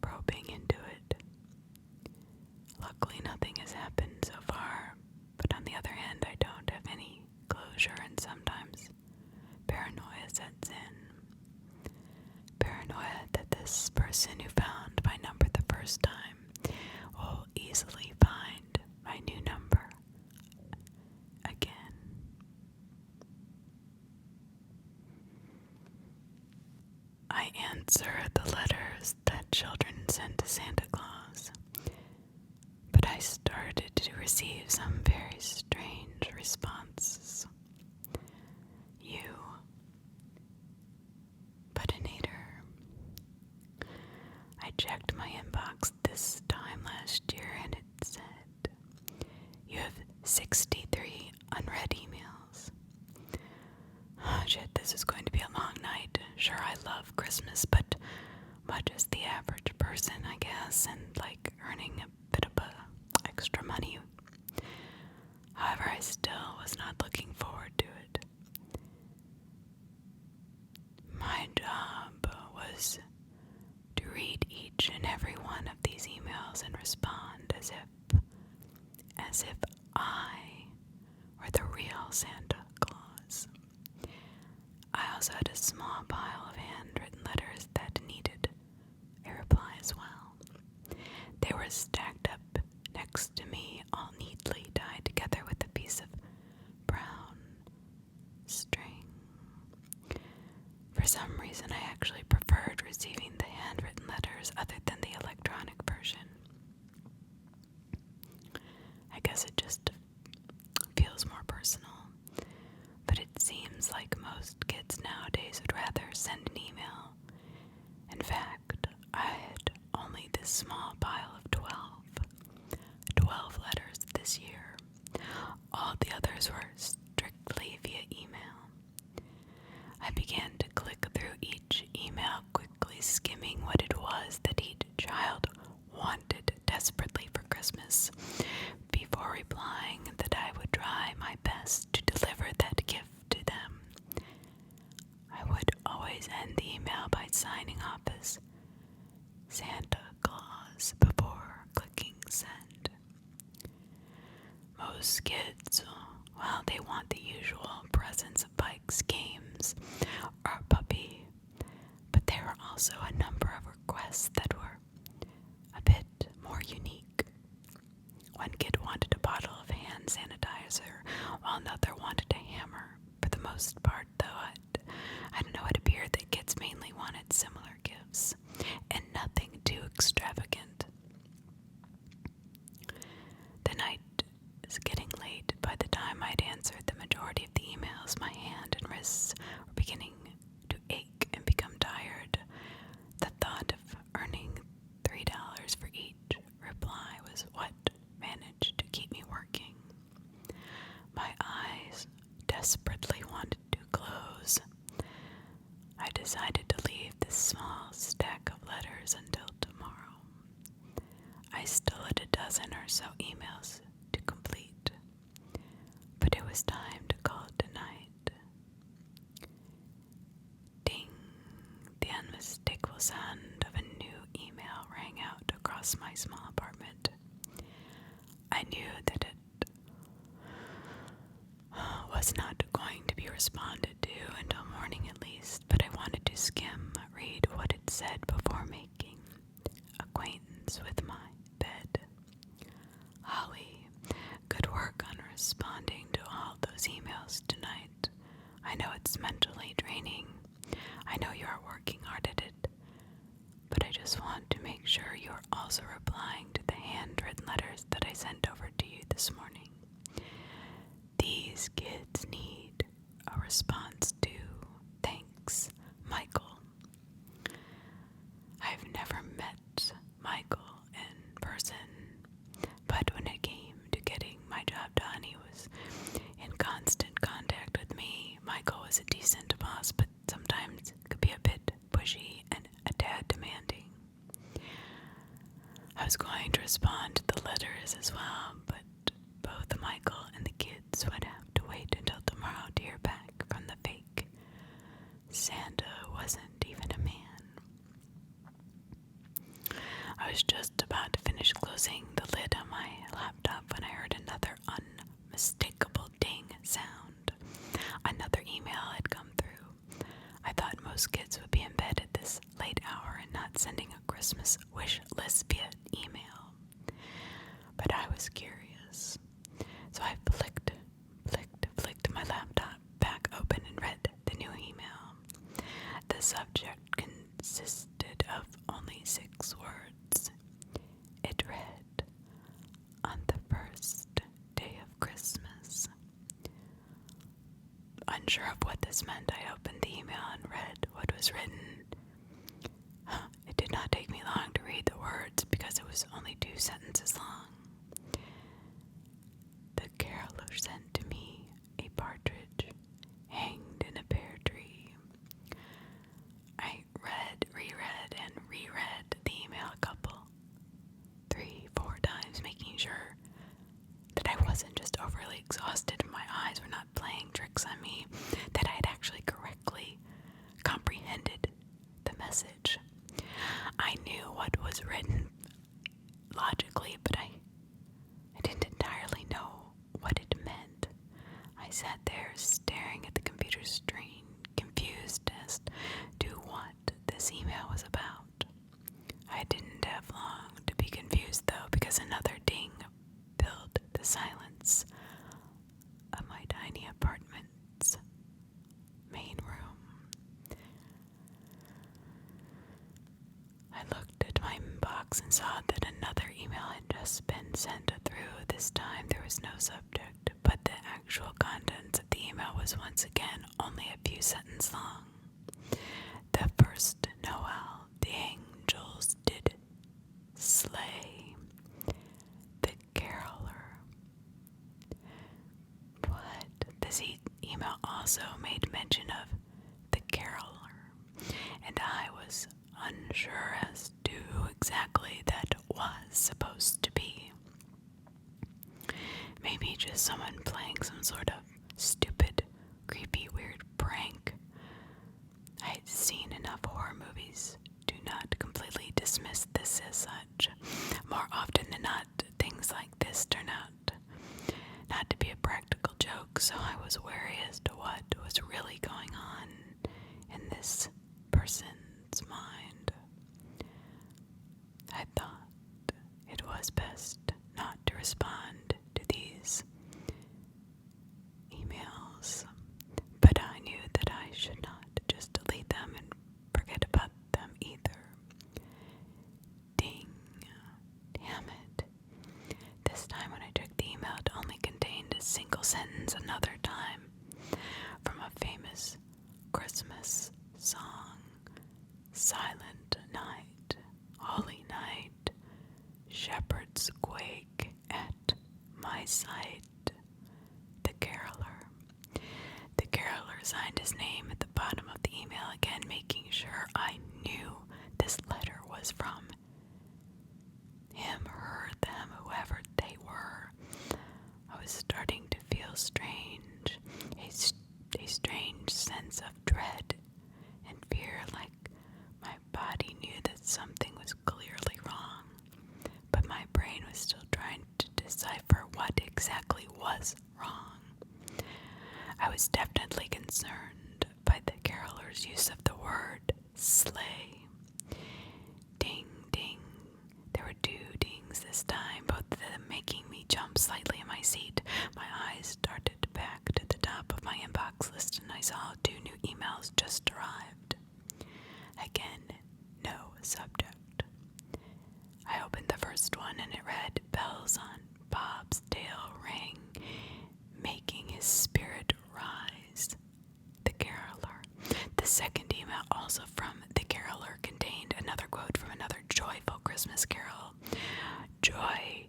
probing into it. Luckily, nothing has happened so far, but on the other hand, I don't have any closure, and sometimes paranoia sets in. Paranoia that this person who found my number the first time will easily find my new number again. I answer the letters that children send to Santa Claus, but I started to receive some very strange responses. You, Buttinator. I checked my inbox this time last year and it said, "You have 63 unread emails." Oh shit, this is going to be a long night. Sure, I love Christmas, but much as the average person, I guess, and like earning a bit of extra money. However, I still was not looking forward to it. My job was to read each and every one of these emails and respond as if as if I were the real Santa Claus. I also had a small pile of handwritten letters that needed a reply as well. They were stacked up next to me, all neatly tied together with a piece of brown string. For some reason, I actually preferred receiving the handwritten letters other than the electronic version. I guess it just feels more personal. But it seems like most kids nowadays would rather send an email. In fact, I had only this small pile of 12 letters this year. All the others were strictly via email. I began to click through each email, quickly skimming what it was that each child wanted desperately for Christmas, before replying that I would try my best to deliver that gift to them. I would always end the email by signing off as Santa Claus before clicking send. Most kids, well, they want the usual presents of bikes, games, or a puppy, but there were also a number of requests that were a bit more unique. One kid wanted a bottle of hand sanitizer, while another wanted a hammer. For the most part, though, I don't know, it appeared that kids mainly wanted similar gifts, and nothing too extravagant. The night was getting late. By the time I'd answered the majority of the emails, my hand and wrists were beginning to ache and become tired. The thought of earning $3 for each reply was what managed to keep me working. My eyes desperately wanted to close. I decided to leave this small stack of letters until tomorrow. I still had a dozen or so emails to complete, but it was time to call it a night. Ding! The unmistakable sound of a new email rang out across my small apartment. I knew that it was not going to be responded to until morning at least, but I wanted to read what it said before making acquaintance with my bed. Holly, good work on responding to all those emails tonight. I know it's mentally draining. I know you are working hard at it, but I just want to make sure you are also replying to the handwritten letters that I sent over to you this morning. These kids need a response to thanks, Michael. I've never met Michael in person, but when it came to getting my job done, he was in constant contact with me. Michael was a decent boss, but sometimes could be a bit pushy and a tad demanding. I was going to respond to the letters as well, but both Michael and the kids would have to wait until tomorrow to hear back from the fake Santa wasn't even a man. I was just about to finish closing the lid on my laptop when I heard another unmistakable ding sound. Another email had come through. I thought most kids would be in bed at this late hour and not sending a Christmas wish list via email. But I was curious, so I flicked my laptop back open and read the new email. The subject consisted of only 6 words. It read, "On the first day of Christmas." Unsure of what this meant, I opened the email and read what was written. It did not take me long to read the words because it was only 2 sentences long. The caroler sent to me a partridge hanged in a pear tree. I reread the email a couple, 3-4 times, making sure that I wasn't just overly exhausted and my eyes were not playing tricks on me, that I had actually correctly comprehended the message. I knew what was written logically, but I didn't entirely inbox and saw that another email had just been sent through. This time there was no subject, but the actual contents of the email was once again only a few sentences long. The first Noel, the angels did slay the caroler. What? This email also made mention of the caroler, and I was unsure as to who exactly that was supposed to be. Maybe just someone playing some sort of stupid, creepy, weird prank. I'd seen enough horror movies to not completely dismiss this as such. More often than not, things like this turn out not to be a practical joke, so I was wary as to what was really going on in this person's mind. I thought it was best not to respond to these emails, but I knew that I should not just delete them and forget about them either. Ding. Damn it. This time when I checked the email, it only contained a single sentence another time from a famous Christmas song. Silent night, holy night, shepherds quake at my sight. The caroler. The caroler signed his name at the bottom of the email, again making sure I knew this letter was from him, her, them, whoever they were. I was starting to feel strange, a strange sense of dread and fear, like my body knew that something was clearly wrong, but my brain was still trying to decipher what exactly was wrong. I was definitely concerned by the caroler's use of the word slay. Ding, ding. There were 2 dings this time, both of them making me jump slightly in my seat. My eyes darted back to the top of my inbox list, and I saw 2 new emails just arrived. Again, no subject. I opened the first one, and it read, "Bells on Bob's tail ring, making his spirit rise." The caroler. The second email, also from the caroler, contained another quote from another joyful Christmas carol. "Joy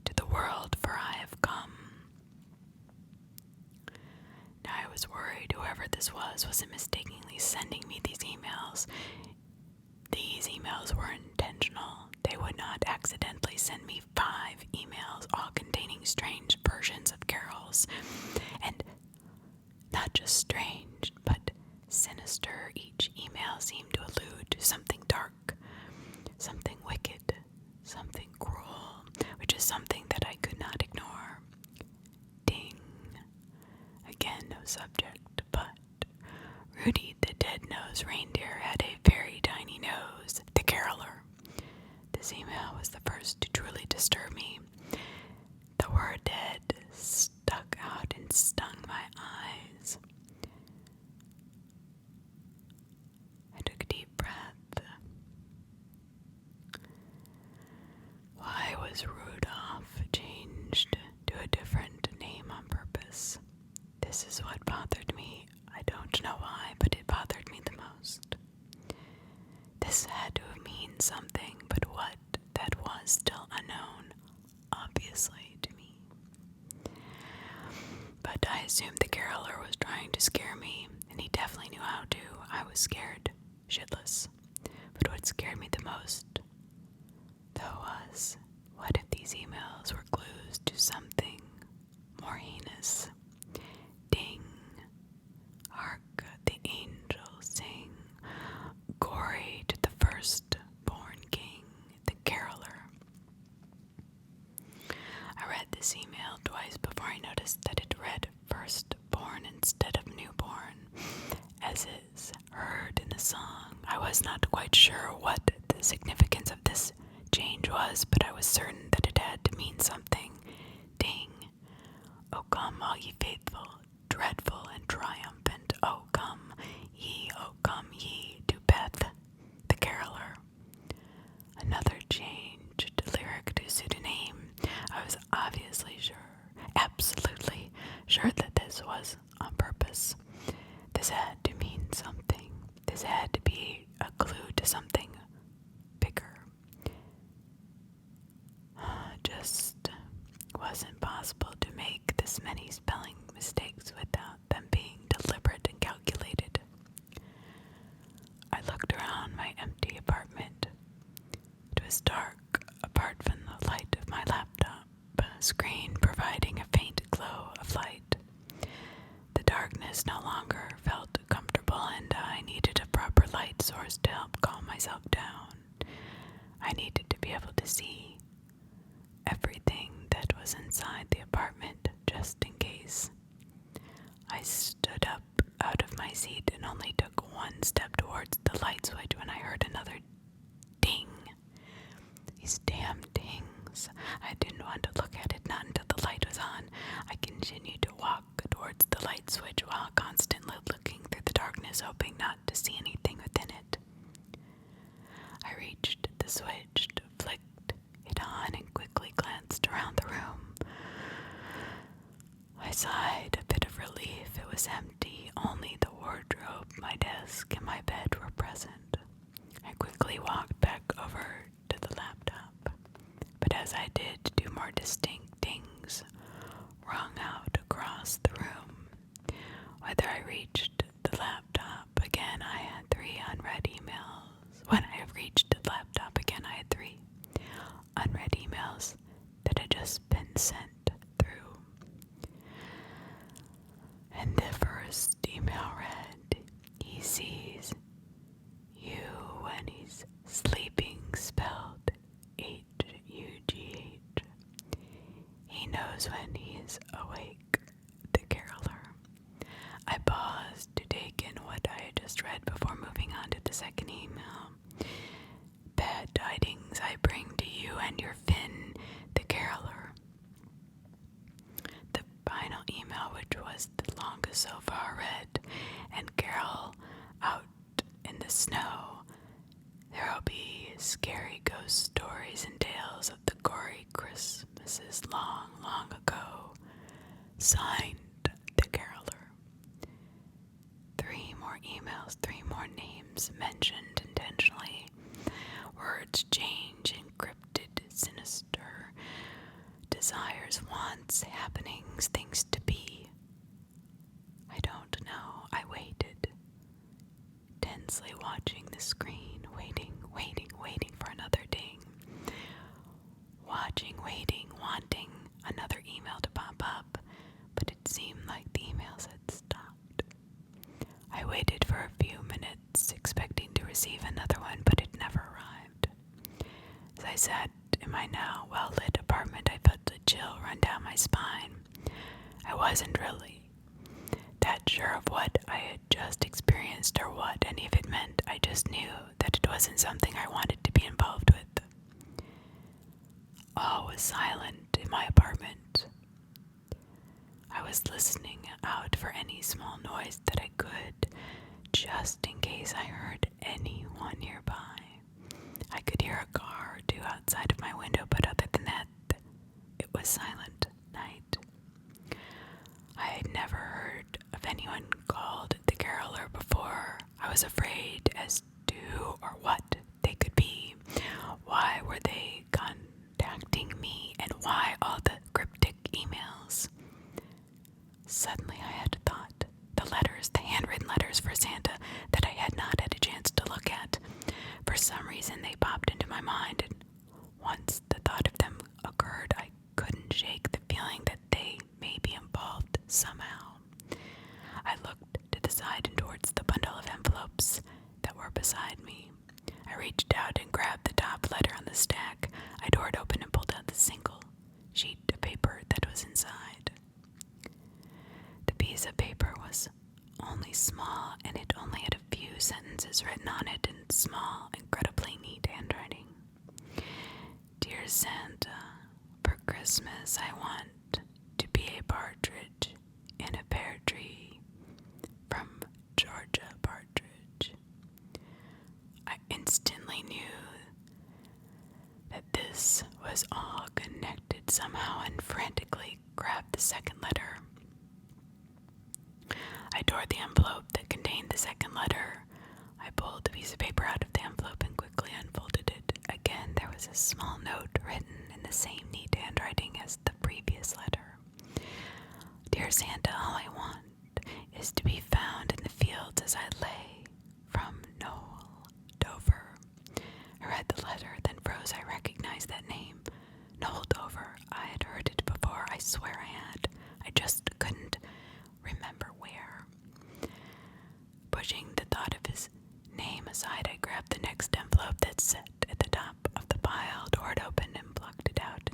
to the world, for I have come." Now I was worried whoever this wasn't mistakenly sending me these emails. These emails were intentional. They would not accidentally send me 5 emails, all containing strange versions of carols. And not just strange, but sinister. Each email seemed to allude to something dark, something wicked, something cruel, which is something that I could not ignore. Ding. Again, no subject, but Rudy the dead-nosed reindeer had a very tiny nose. The caroler. This email was the first to truly disturb me. The word dead stuck out and stung my eyes. I took a deep breath. Why was Rudolph changed to a different name on purpose? This is what bothered me. I don't know why, but it bothered me the most. This had to mean something, but what that was still unknown, obviously, to me. But I assumed the caroler was trying to scare me, and he definitely knew how to. I was scared, shitless. But what scared me the most, though, was, what if these emails were clues to something more heinous? Ding. Hark, the angels sing. Glory to the firstborn king, the caroler. I read this email twice before I noticed that it read firstborn instead of newborn, as is heard in the song. I was not quite sure what the significance of this change was, but I was certain that it had to mean something. Ding. O come, all ye faithful, dreadful and triumphant. O come ye to Beth, the caroler. Another change. outdoors to help calm myself down. I needed to be able to see everything that was inside the apartment just in case. I stood up out of my seat and only took one step towards the light switch when I heard another ding. These damn dings. I didn't want to look at it, not until the light was on. I continued to walk towards the light switch while constantly looking through the darkness, hoping not to see anything within it. I reached the switch, flicked it on, and quickly glanced around the room. I sighed a bit of relief. It was empty. Only the wardrobe, my desk, and my bed were present. I quickly walked back over to the laptop, but as I did, two more distinct dings rung out across the room. Whether I reached the laptop again, I had 3 unread emails. When I reached the laptop again, I had 3 unread emails that had just been sent through. And the first email read, "He sees you when he's sleeping," spelled Hugh. "He knows when he's awake, the caroler." I paused to take in what I had just read before moving on to the second email. "Bad tidings I bring to you and your Finn, the caroler." The final email, which was the longest so far, read, "And Carol out in the snow. There'll be scary ghost stories and tales of the gory Christmases long, long ago. Signed, the caroler." 3 more emails, 3 more names mentioned intentionally. Words change, encrypted, sinister. Desires, wants, happenings, things to be. I don't know. I waited, tensely watching the screen, waiting for another ding. Waiting, wanting another email to pop up, but it seemed like the emails had stopped. I waited for a few minutes, expecting to receive another one, but it never arrived. As I sat in my now well-lit apartment, I felt a chill run down my spine. I wasn't really that sure of what I had just experienced or what any of it meant. I just knew that it wasn't something I wanted to be involved with. All was silent in my apartment. I was listening out for any small noise that I could, just in case I heard anyone nearby. I could hear a car or 2 outside of my window, but other than that, it was silent night. I had never heard of anyone called the caroler before. I was afraid as to who or what they could be. Why were they contacting me, and why all the cryptic emails? Suddenly I had a thought. The letters, the handwritten letters for Santa that I had not had a chance to look at. For some reason they popped into my mind, and once the thought of them occurred, I couldn't shake the feeling that they may be involved somehow. I looked to the side and towards the bundle of envelopes that were beside me. I reached out and grabbed the top letter on the stack. I tore it open and pulled out the single sheet of paper that was inside. The piece of paper was only small, and it only had a few sentences written on it in small, incredibly neat handwriting. "Dear Santa, for Christmas I want to be a partridge in a pear tree. From Georgia Partridge." I instantly knew that this was all connected somehow and frantically grabbed the second letter. I tore the envelope that contained the second letter. I pulled the piece of paper out of the envelope and quickly unfolded it. Again, there was a small note written in the same neat handwriting as the previous letter. "Dear Santa, all I want is to be found in the fields as I lay, from Noel Dover." I read the letter, then froze. I recognized that name. Noel Dover. I had heard it before. I swear I had. I just couldn't remember where. Pushing the thought of his name aside, I had sat at the top of the pile, tore it open, and plucked it out.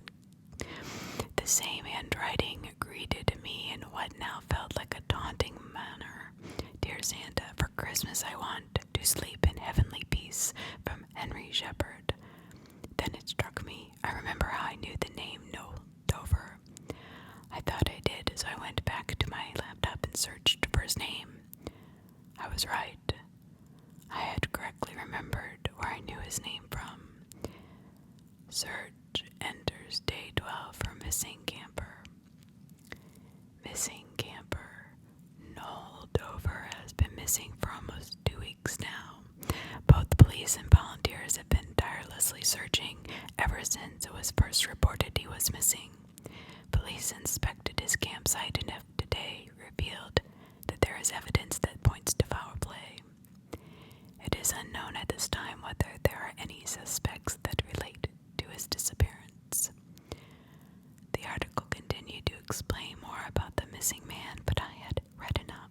The same handwriting greeted me in what now felt like a taunting manner. Dear Santa, for Christmas I want to sleep in heavenly peace, from Henry Shepherd. Then it struck me. I remember how I knew the name Noel Dover. I thought I did, so I went back to my laptop and searched for his name. I was right. I had correctly remembered where I knew his name from. Search enters day 12 for missing camper. Missing camper. Noel Dover has been missing for almost 2 weeks now. Both police and volunteers have been tirelessly searching ever since it was first reported he was missing. Police inspected his campsite and have today revealed that there is evidence that points to foul play. It is unknown at this time whether there are any suspects that relate to his disappearance. The article continued to explain more about the missing man, but I had read enough.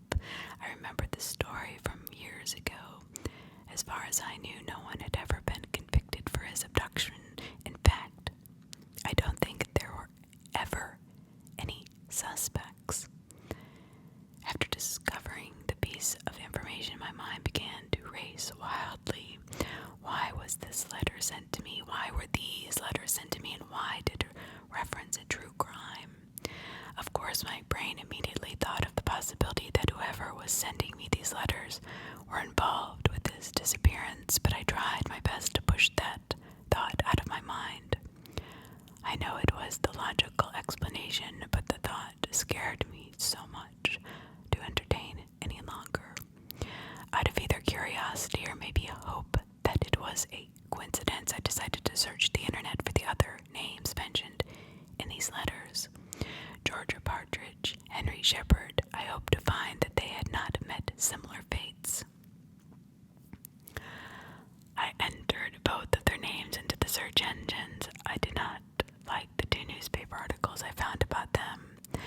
I remembered the story from years ago. As far as I knew, no one had ever been convicted for his abduction. In fact, I don't think there were ever any suspects. After discovering the piece of information, my mind began to race wildly. Why was this letter sent to me? Why were these letters sent to me? And why did it reference a true crime? Of course, my brain immediately thought of the possibility that whoever was sending me these letters were involved with his disappearance, but I tried my best to push that thought out of my mind. I know it was the logical explanation, but the thought scared me so much to entertain any longer. Out of either curiosity or maybe a hope that it was a coincidence, I decided to search the internet for the other names mentioned in these letters. Georgia Partridge, Henry Shepherd. I hoped to find that they had not met similar fates. I entered both of their names into the search engines. I did not like the 2 newspaper articles I found about them.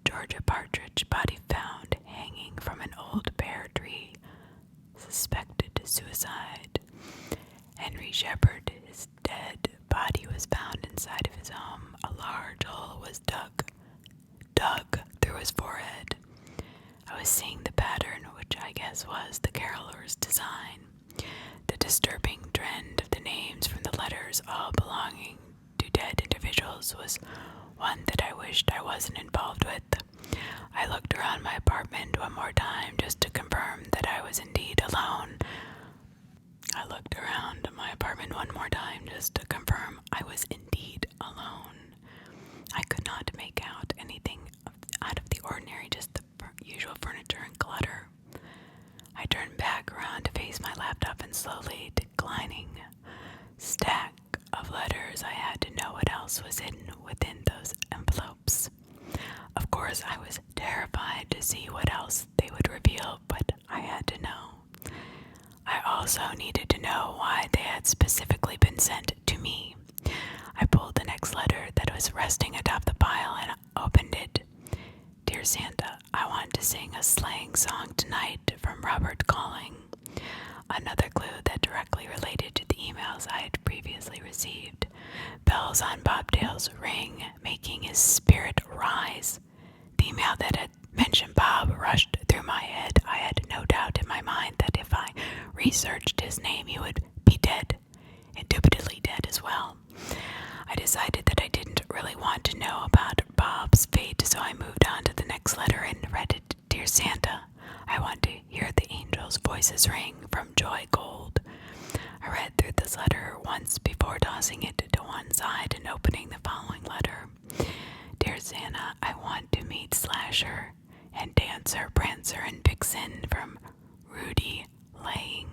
Georgia Partridge, body found hanging from an old pear tree, suspected suicide. Henry Shepherd, his dead body was found inside of his home. A large hole was dug through his forehead. I was seeing the pattern, which I guess was the caroler's design. The disturbing trend of the names from the letters all belonging to dead individuals was one that I wished I wasn't involved with. I looked around my apartment one more time just to confirm that I was indeed alone. I could not make out anything out of the ordinary, just the usual furniture and clutter. I turned back around to face my laptop and slowly declining stack of letters. I had to know what else was hidden within those envelopes. Of course, I was terrified to see what else they would reveal, but I had to know. I also needed to know why they had specifically been sent to me. I pulled the next letter that was resting atop the pile and opened it. Dear Santa, I want to sing a sleighing song tonight from Robert Calling. Another clue that directly related to the emails I had previously received. Bells on bobtails ring, making his spirit rise. The email that had mentioned Bob rushed through my head. I had no doubt in my mind that if I researched his name, he would be dead, indubitably dead as well. I decided that I didn't really want to know about Bob's fate, so I moved on to the next letter and read it. Dear Santa, I want to hear the angels' voices ring from Joy Gold. I read through this letter once before tossing it to one side and opening the following letter. Dear Santa, I want to meet Slasher and Dancer, Prancer, and Vixen from Rudy Lang.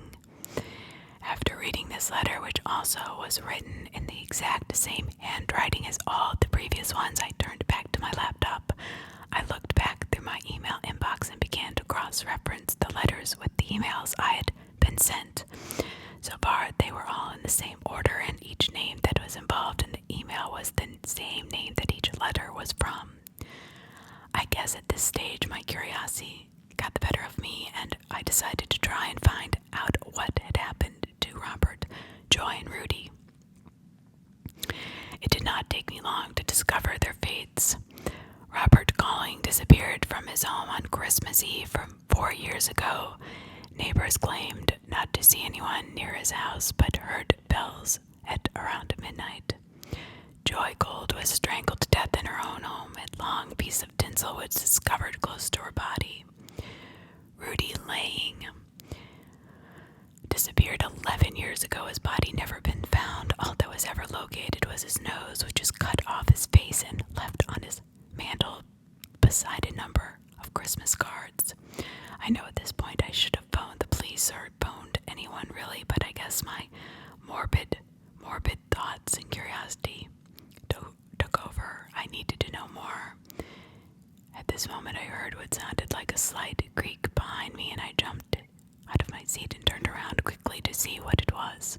After reading this letter, which also was written in the exact same handwriting as all the previous ones, I turned back to my laptop. I looked back through my email inbox and began to cross-reference the letters with the emails I had been sent. So far, they were all in the same order, and each name that was involved in the email was the same name that each letter was from. I guess at this stage, my curiosity got the better of me, and I decided to try and find out what had happened to Robert, Joy, and Christmas Eve from 4 years ago. Neighbors claimed not to see anyone near his house, but heard bells at around midnight. Joy Gold was strangled to death in her own home. A long piece of tinsel was discovered close to her body. Rudy Lang disappeared 11 years ago. His body never been found. All that was ever located was his nose, which was cut off his face and left on his mantle beside a number of Christmas cards. I know at this point I should have phoned the police or phoned anyone really, but I guess my morbid thoughts and curiosity took over. I needed to know more. At this moment I heard what sounded like a slight creak behind me, and I jumped out of my seat and turned around quickly to see what it was.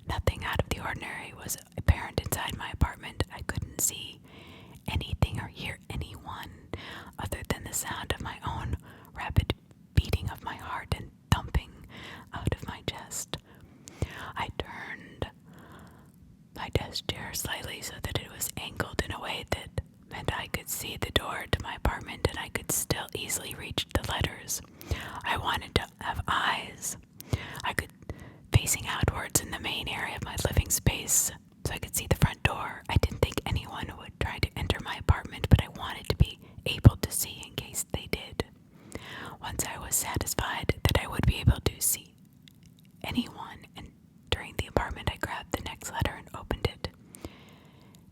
Nothing out of the ordinary was apparent inside my apartment. I couldn't see anything or hear anyone other than the sound of my own rapid beating of my heart and thumping out of my chest. I turned my desk chair slightly so that it was angled in a way that meant I could see the door to my apartment, and I could still easily reach the letters. I wanted to have eyes. I could facing outwards in the main area of my living space so I could see the front door. I didn't think anyone would try to enter my apartment, but I wanted to be able to see in case they did. Once I was satisfied that I would be able to see anyone entering the apartment, I grabbed the next letter and opened it.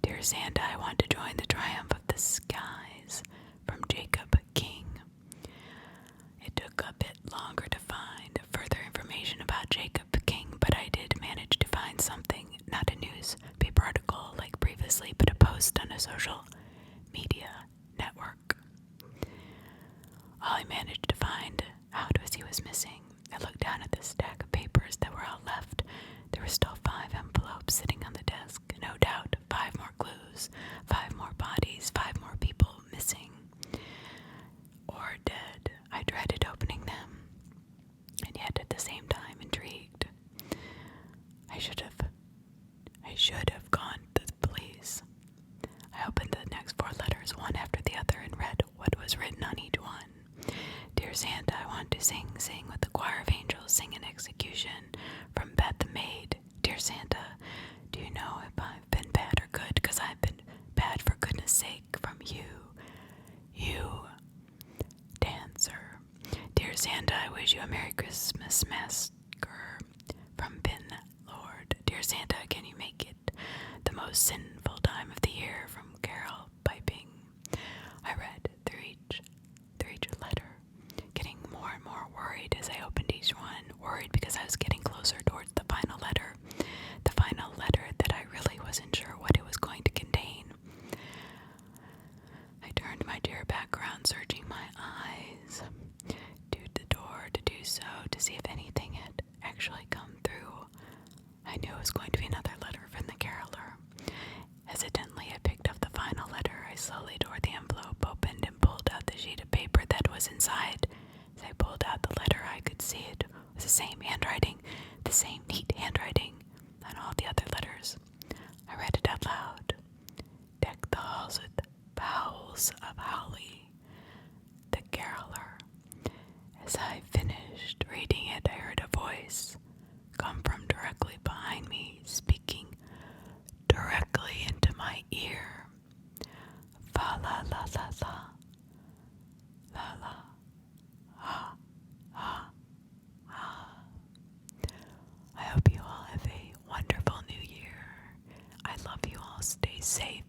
Dear Santa, I want to join the triumph of the skies, from Jacob King. It took a bit longer to find further information about Jacob King, but I did manage to find something, not a newspaper article like previously, but a post on a social media network. All I managed to find out was he was missing. I looked down at the stack of papers that were all left. There were still 5 envelopes sitting on the desk. No doubt, 5 more clues, 5 more bodies, 5 more people missing or dead. I dreaded opening them, and yet at the same time intrigued. I should have gone to the police. I opened the next 4 letters one after the other and read what was written on each one. Dear Santa, I want to sing with the choir of angels, sing an execution from Beth the maid. Dear Santa, do you know if I've been bad or good? Because I've been bad for goodness sake, from you, dancer. Dear Santa, I wish you a Merry Christmas, massacre, from Pin Lord. Dear Santa, can you make it the most sinful time of the year, from Carol Piping. I read through each letter, getting more and more worried as I opened each one, worried because I was getting closer towards the final letter that I really wasn't sure what it was going to contain. I turned my chair back around, searching my eyes to the door to do so, to see if anything had actually come through. I knew it was going to be another letter from the caroler. Hesitantly, I picked up the final letter. I slowly tore the envelope open and pulled out the sheet of paper that was inside. As I pulled out the letter, I could see it was the same handwriting, the same neat handwriting on all the other letters. I read it out loud. Deck the halls with boughs of holly, the caroler. As I finished reading it, I heard a voice come from directly behind me, speaking directly into my ear. Fa la la la la, la la, ha ha ha. I hope you all have a wonderful new year. I love you all. Stay safe